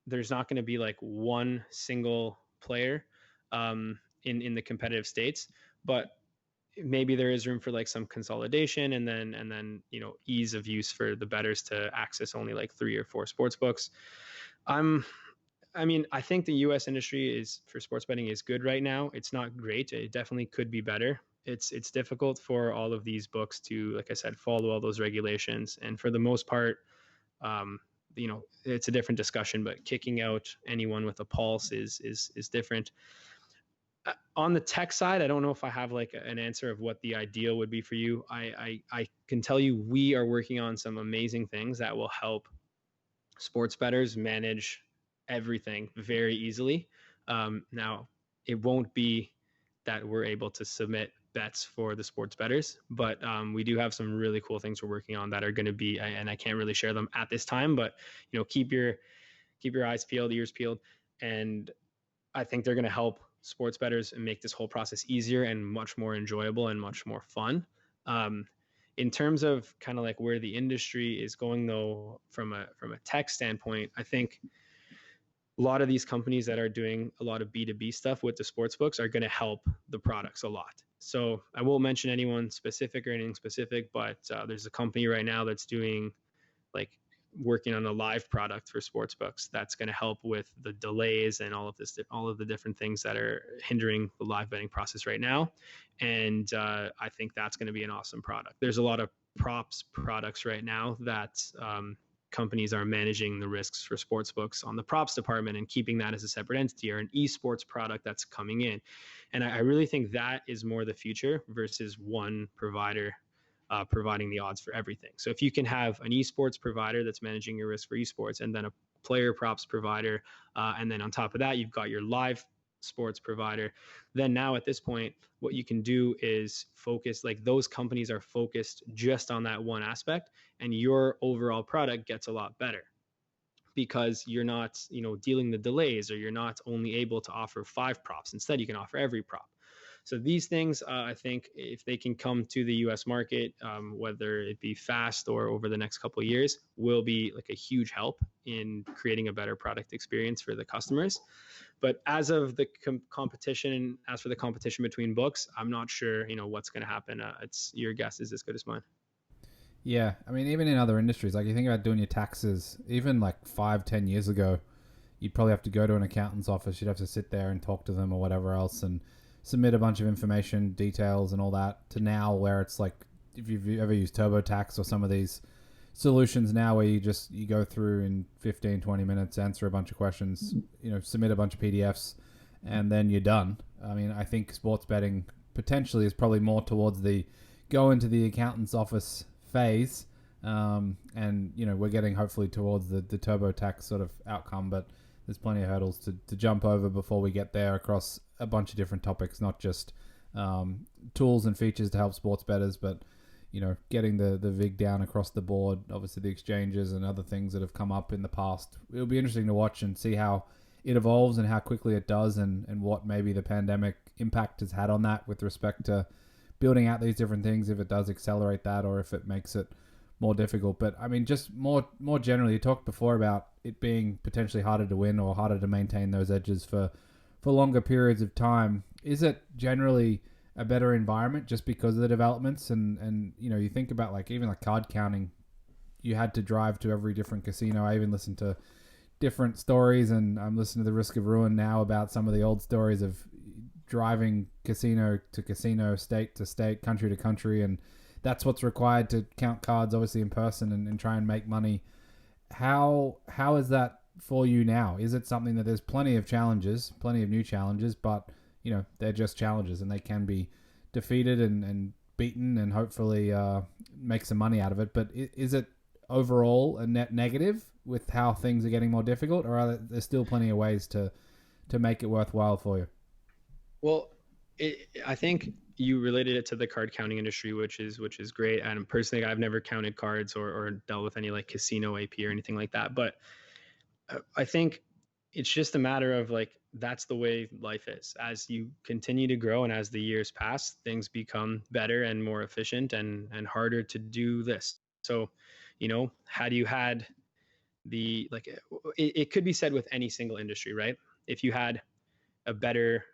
there's not going to be like one single player in the competitive states, but maybe there is room for like some consolidation, and then ease of use for the bettors to access only like 3 or 4 sports books. I think the U.S. industry for sports betting is good right now. It's not great. It definitely could be better. It's difficult for all of these books to, like I said, follow all those regulations, and for the most part, it's a different discussion. But kicking out anyone with a pulse is different. On the tech side, I don't know if I have like an answer of what the ideal would be for you. I can tell you we are working on some amazing things that will help sports bettors manage everything very easily. Now, it won't be that we're able to submit bets for the sports bettors, but we do have some really cool things we're working on that are going to be, and I can't really share them at this time, but keep your eyes peeled, ears peeled, and I think they're going to help sports bettors and make this whole process easier and much more enjoyable and much more fun. Um, in terms of kind of like where the industry is going, though, from a tech standpoint, I think a lot of these companies that are doing a lot of B2B stuff with the sports books are going to help the products a lot. So I won't mention anyone specific or anything specific, but there's a company right now that's doing like working on a live product for sports books that's going to help with the delays and all of the different things that are hindering the live betting process right now. And I think that's going to be an awesome product. There's a lot of props products right now that companies are managing the risks for sports books on the props department and keeping that as a separate entity, or an esports product that's coming in. And I really think that is more the future versus one provider providing the odds for everything. So if you can have an esports provider that's managing your risk for esports, and then a player props provider, and then on top of that, you've got your live sports provider, then now at this point, what you can do is focus, like those companies are focused just on that one aspect, and your overall product gets a lot better because you're not, dealing the delays, or you're not only able to offer 5 props. Instead, you can offer every prop. So these things, I think, if they can come to the U.S. market, whether it be fast or over the next couple of years, will be like a huge help in creating a better product experience for the customers. But as of the competition, as for the competition between books, I'm not sure, what's going to happen. It's your guess is as good as mine. Yeah, I mean, even in other industries, like you think about doing your taxes, even like 5-10 years ago, you'd probably have to go to an accountant's office. You'd have to sit there and talk to them or whatever else and submit a bunch of information, details and all that, to now where it's like, if you've ever used TurboTax or some of these solutions now where you go through in 15-20 minutes, answer a bunch of questions, submit a bunch of PDFs, and then you're done. I mean, I think sports betting potentially is probably more towards the go into the accountant's office phase, and we're getting hopefully towards the TurboTax sort of outcome, but there's plenty of hurdles to jump over before we get there across a bunch of different topics, not just tools and features to help sports bettors, but getting the VIG down across the board, obviously the exchanges and other things that have come up in the past. It'll be interesting to watch and see how it evolves and how quickly it does, and what maybe the pandemic impact has had on that with respect to building out these different things, if it does accelerate that or if it makes it more difficult. But I mean, just more generally, you talked before about it being potentially harder to win or harder to maintain those edges for longer periods of time. Is it generally a better environment just because of the developments? And you think about like even like card counting, you had to drive to every different casino. I even listened to different stories, and I'm listening to the Risk of Ruin now about some of the old stories of driving casino to casino, state to state, country to country, and that's what's required to count cards, obviously in person, and try and make money. How is that for you now? Is it something that there's plenty of new challenges, but they're just challenges and they can be defeated and beaten and hopefully make some money out of it? But is it overall a net negative with how things are getting more difficult, or are there still plenty of ways to make it worthwhile for you? Well, I think you related it to the card counting industry, which is great. And personally, I've never counted cards or dealt with any like casino AP or anything like that. But I think it's just a matter of like, that's the way life is. As you continue to grow and as the years pass, things become better and more efficient and harder to do this. So, had you had it could be said with any single industry, right? If you had a better,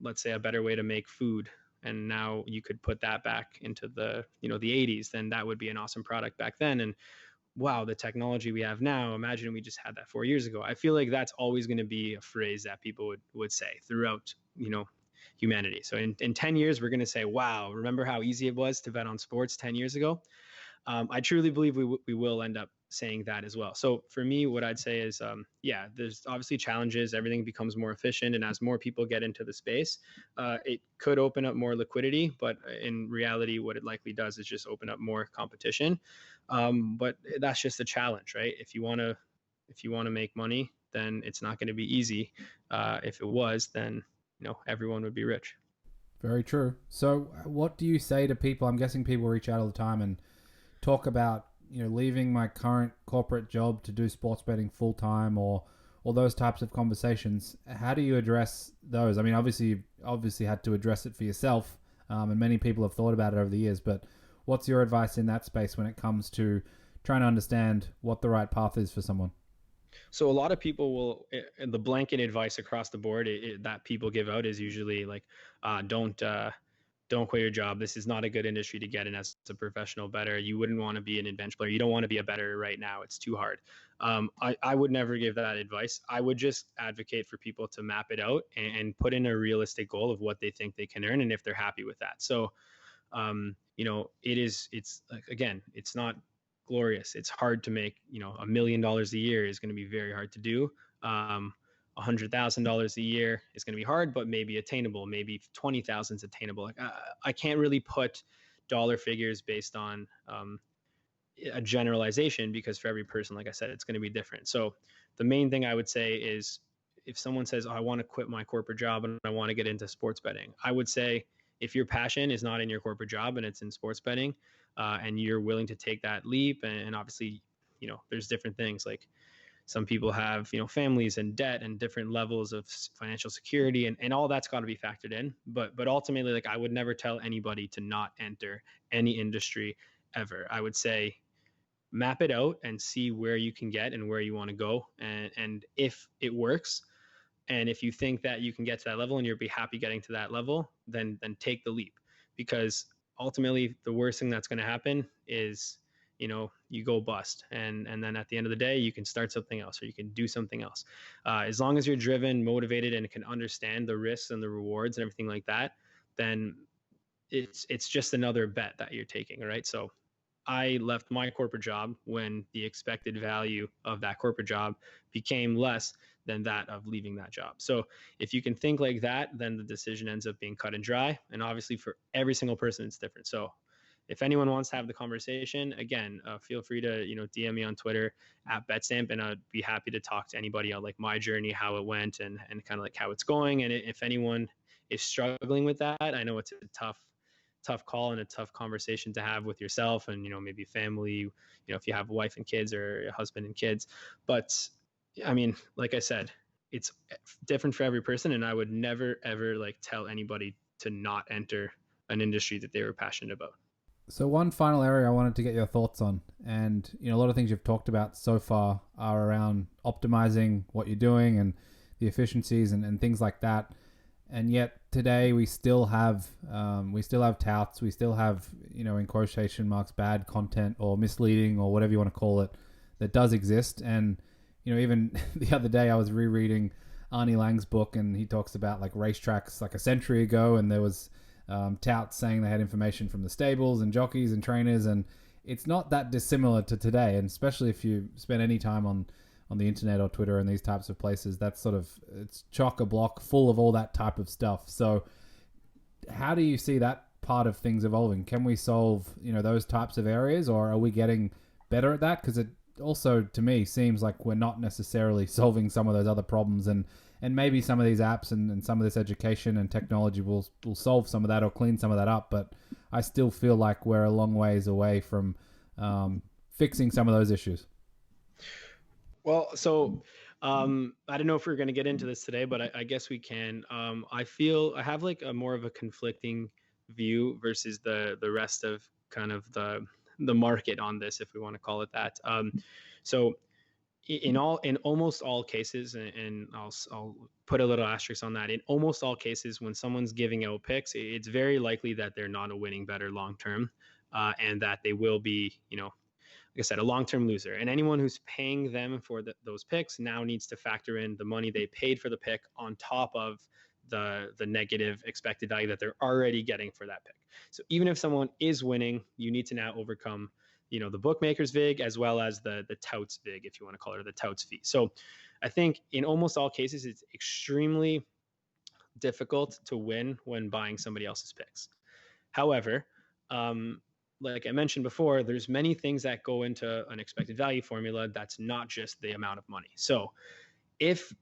let's say a better way to make food, and now you could put that back into the 80s, then that would be an awesome product back then. And wow, the technology we have now, imagine we just had that 4 years ago. I feel like that's always going to be a phrase that people would say throughout, humanity. So in 10 years, we're going to say, wow, remember how easy it was to bet on sports 10 years ago? I truly believe we will end up saying that as well. So for me, what I'd say is, there's obviously challenges. Everything becomes more efficient, and as more people get into the space, it could open up more liquidity. But in reality, what it likely does is just open up more competition. But that's just a challenge, right? If you want to make money, then it's not going to be easy. If it was, then everyone would be rich. Very true. So what do you say to people? I'm guessing people reach out all the time and talk about leaving my current corporate job to do sports betting full time, or or those types of conversations. How do you address those? I mean, obviously, you obviously had to address it for yourself, and many people have thought about it over the years. But what's your advice in that space when it comes to trying to understand what the right path is for someone? So a lot of people will, the blanket advice across the board that people give out is usually like, uh, don't uh, don't quit your job. This is not a good industry to get in as a professional bettor. You wouldn't want to be an adventure player. You don't want to be a bettor right now. It's too hard. I would never give that advice. I would just advocate for people to map it out and put in a realistic goal of what they think they can earn and if they're happy with that. So it's like, again, it's not glorious. It's hard to make, $1 million a year is going to be very hard to do. $100,000 a year is going to be hard, but maybe attainable. Maybe 20,000 is attainable. Like I can't really put dollar figures based on a generalization because for every person, like I said, it's going to be different. So the main thing I would say is if someone says, oh, I want to quit my corporate job and I want to get into sports betting, I would say if your passion is not in your corporate job and it's in sports betting, and you're willing to take that leap, and obviously, there's different things like some people have, families and debt and different levels of financial security, and all that's got to be factored in. But ultimately, like I would never tell anybody to not enter any industry ever. I would say map it out and see where you can get and where you want to go, and if it works, and if you think that you can get to that level and you'll be happy getting to that level, then take the leap. Because ultimately the worst thing that's going to happen is you go bust, and then at the end of the day you can start something else or you can do something else. As long as you're driven, motivated, and can understand the risks and the rewards and everything like that, then it's just another bet that you're taking, right? So I left my corporate job when the expected value of that corporate job became less than that of leaving that job. So if you can think like that, then the decision ends up being cut and dry. And obviously, for every single person, it's different. So if anyone wants to have the conversation, again, feel free to DM me on Twitter at Betstamp, and I'd be happy to talk to anybody on like my journey, how it went, and kind of like how it's going. And if anyone is struggling with that, I know it's a tough call and a tough conversation to have with yourself and maybe family, if you have a wife and kids or a husband and kids. But I mean, like I said, it's different for every person, and I would never ever like tell anybody to not enter an industry that they were passionate about. So one final area I wanted to get your thoughts on, and a lot of things you've talked about so far are around optimizing what you're doing and the efficiencies and things like that. And yet today we still have touts, we still have in quotation marks bad content or misleading or whatever you want to call it that does exist. And even the other day I was rereading Arnie Lang's book, and he talks about like racetracks like a century ago, and there was touts saying they had information from the stables and jockeys and trainers, and it's not that dissimilar to today. And especially if you spend any time on the internet or Twitter and these types of places, that's sort of, it's chock-a-block full of all that type of stuff. So how do you see that part of things evolving? Can we solve those types of areas, or are we getting better at that? Because it also to me seems like we're not necessarily solving some of those other problems, and maybe some of these apps and some of this education and technology will solve some of that or clean some of that up, but I still feel like we're a long ways away from fixing some of those issues. Well, so I don't know if we're going to get into this today, but I guess we can. I feel I have like a more of a conflicting view versus the rest of kind of the market on this, if we want to call it that. So in almost all cases, and I'll put a little asterisk on that. In almost all cases, when someone's giving out picks, it's very likely that they're not a winning bettor long term, and that they will be, like I said, a long-term loser. And anyone who's paying them for those picks now needs to factor in the money they paid for the pick on top of the negative expected value that they're already getting for that pick. So even if someone is winning, you need to now overcome, the bookmakers vig as well as the touts vig, if you want to call it, or the touts fee. So I think in almost all cases, it's extremely difficult to win when buying somebody else's picks. However, like I mentioned before, there's many things that go into an expected value formula that's not just the amount of money. So if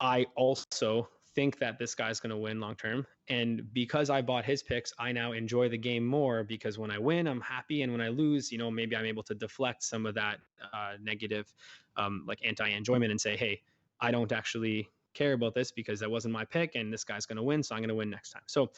I also think that this guy's going to win long term, and because I bought his picks, I now enjoy the game more because when I win, I'm happy, and when I lose, maybe I'm able to deflect some of that negative, like anti-enjoyment, and say, hey, I don't actually care about this because that wasn't my pick and this guy's going to win, so I'm going to win next time. So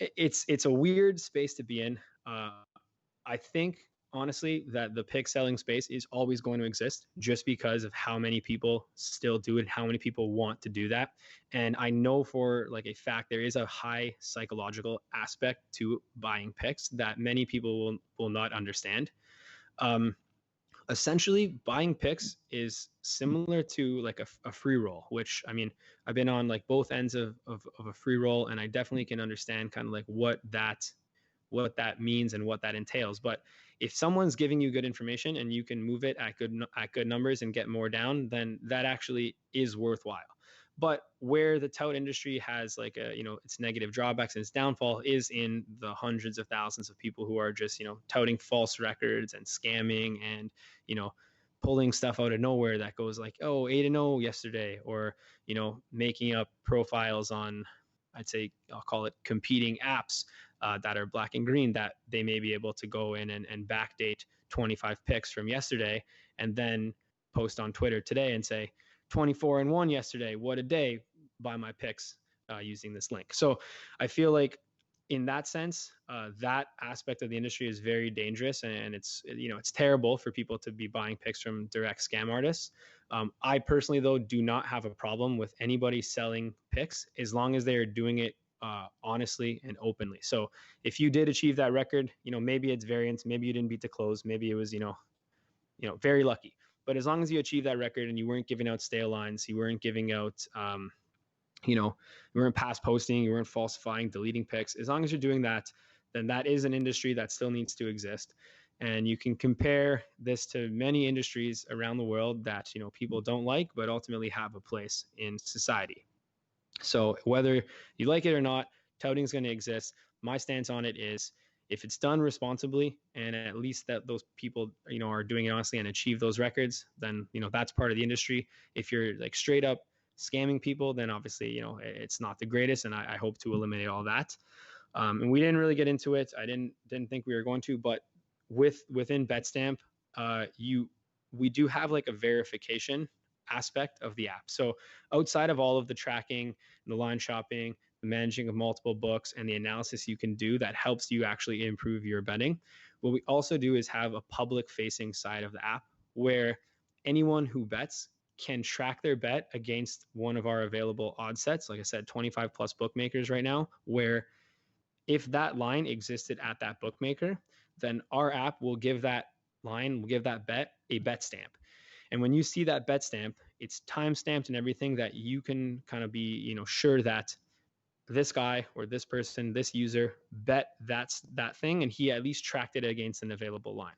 it's a weird space to be in. I think honestly that the pick selling space is always going to exist just because of how many people still do it, how many people want to do that. And I know for like a fact there is a high psychological aspect to buying picks that many people will not understand. Um, Essentially buying picks is similar to like a free roll, which I mean I've been on like both ends of a free roll, and I definitely can understand kind of like what that means and what that entails. But if someone's giving you good information and you can move it at good numbers and get more down, then that actually is worthwhile. But where the tout industry has like a, its negative drawbacks and its downfall is in the hundreds of thousands of people who are just, touting false records and scamming and, you know, pulling stuff out of nowhere that goes like, oh, 8-0 yesterday, or, making up profiles on, I'd say I'll call it competing apps that are black and green, that they may be able to go in and backdate 25 picks from yesterday and then post on Twitter today and say 24-1 yesterday, what a day, buy my picks using this link. So I feel like in that sense, that aspect of the industry is very dangerous, and it's terrible for people to be buying picks from direct scam artists. I personally, though, do not have a problem with anybody selling picks as long as they are doing it honestly and openly. So if you did achieve that record, maybe it's variance, maybe you didn't beat the close, maybe it was, very lucky. But as long as you achieve that record and you weren't giving out stale lines, you weren't giving out, you weren't pass posting, you weren't falsifying, deleting picks, as long as you're doing that, then that is an industry that still needs to exist. And you can compare this to many industries around the world that, people don't like, but ultimately have a place in society. So whether you like it or not, touting is going to exist. My stance on it is, if it's done responsibly and at least that those people, are doing it honestly and achieve those records, then, that's part of the industry. If you're like straight up scamming people, then obviously, it's not the greatest. And I hope to eliminate all that. And we didn't really get into it. I didn't think we were going to, but within Betstamp, we do have like a verification aspect of the app. So outside of all of the tracking, the line shopping, the managing of multiple books, and the analysis you can do that helps you actually improve your betting, what we also do is have a public facing side of the app where anyone who bets can track their bet against one of our available odd sets. Like I said, 25 plus bookmakers right now, where if that line existed at that bookmaker, then our app will give that line, will give that bet a bet stamp. And when you see that bet stamp, it's time stamped and everything, that you can kind of be, sure that this guy or this person, this user bet that thing, and he at least tracked it against an available line.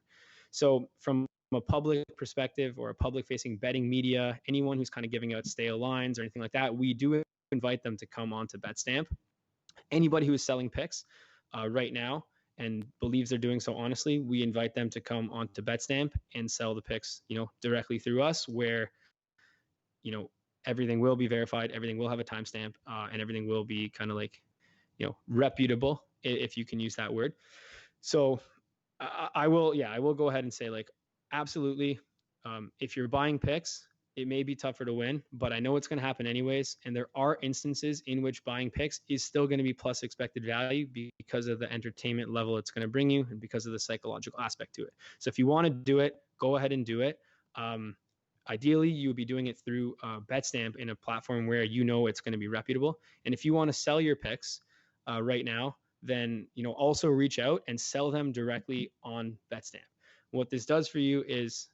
So from a public perspective or a public facing betting media, anyone who's kind of giving out stale lines or anything like that, we do invite them to come onto Betstamp. Anybody who is selling picks right now and believes they're doing so honestly, we invite them to come onto Betstamp and sell the picks, directly through us, where, everything will be verified, everything will have a timestamp, and everything will be kind of like, reputable, if you can use that word. So I will go ahead and say, like, absolutely, if you're buying picks, it may be tougher to win, but I know it's going to happen anyways. And there are instances in which buying picks is still going to be plus expected value because of the entertainment level it's going to bring you and because of the psychological aspect to it. So if you want to do it, go ahead and do it. Ideally, you would be doing it through Betstamp in a platform where it's going to be reputable. And if you want to sell your picks right now, then also reach out and sell them directly on Betstamp. What this does for you is,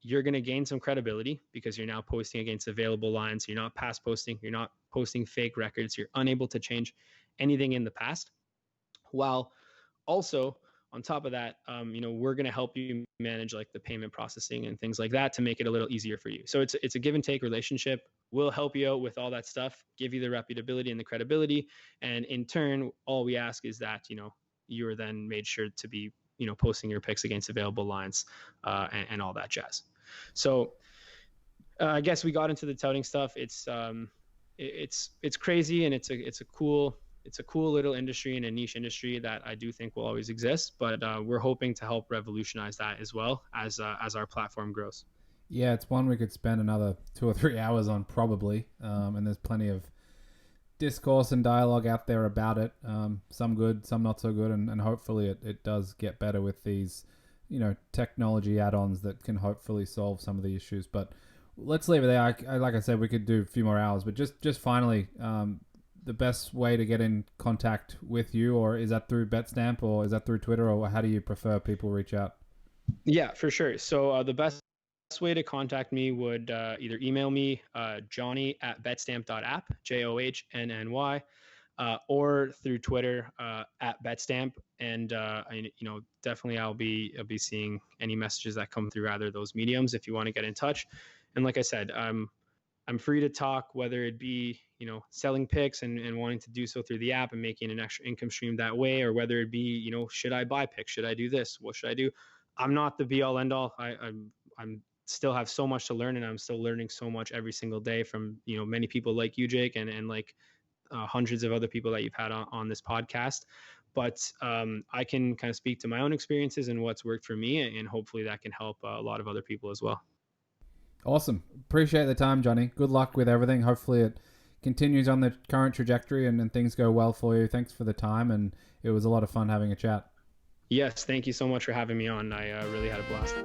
you're going to gain some credibility because you're now posting against available lines. You're not pass posting. You're not posting fake records. You're unable to change anything in the past. While also on top of that, we're going to help you manage like the payment processing and things like that to make it a little easier for you. So it's a give and take relationship. We'll help you out with all that stuff, give you the reputability and the credibility. And in turn, all we ask is that, you are then made sure to be, posting your picks against available lines and all that jazz. So I guess we got into the touting stuff. It's crazy, and it's a cool little industry and a niche industry that I do think will always exist. But we're hoping to help revolutionize that as well as our platform grows. Yeah, it's one we could spend another 2 or 3 hours on probably, and there's plenty of discourse and dialogue out there about it. Some good, some not so good, and hopefully it does get better with these, technology add-ons that can hopefully solve some of the issues. But let's leave it there. Like I said, we could do a few more hours, but just finally, the best way to get in contact with you, or is that through Betstamp, or is that through Twitter, or how do you prefer people reach out? Yeah, for sure. So the best way to contact me would either email me, Johnny at betstamp.app, JOHNNY, or through Twitter at Betstamp. And definitely I'll be seeing any messages that come through either of those mediums if you want to get in touch. And like I said, I'm free to talk, whether it be, selling picks and wanting to do so through the app and making an extra income stream that way, or whether it be, should I buy picks? Should I do this? What should I do? I'm not the be all end all. I'm still have so much to learn, and I'm still learning so much every single day from, many people like you, Jake, and like hundreds of other people that you've had on this podcast. But I can kind of speak to my own experiences and what's worked for me, and hopefully that can help a lot of other people as well. Awesome. Appreciate the time, Johnny. Good luck with everything. Hopefully it continues on the current trajectory and things go well for you. Thanks for the time, and it was a lot of fun having a chat. Yes, thank you so much for having me on. I really had a blast.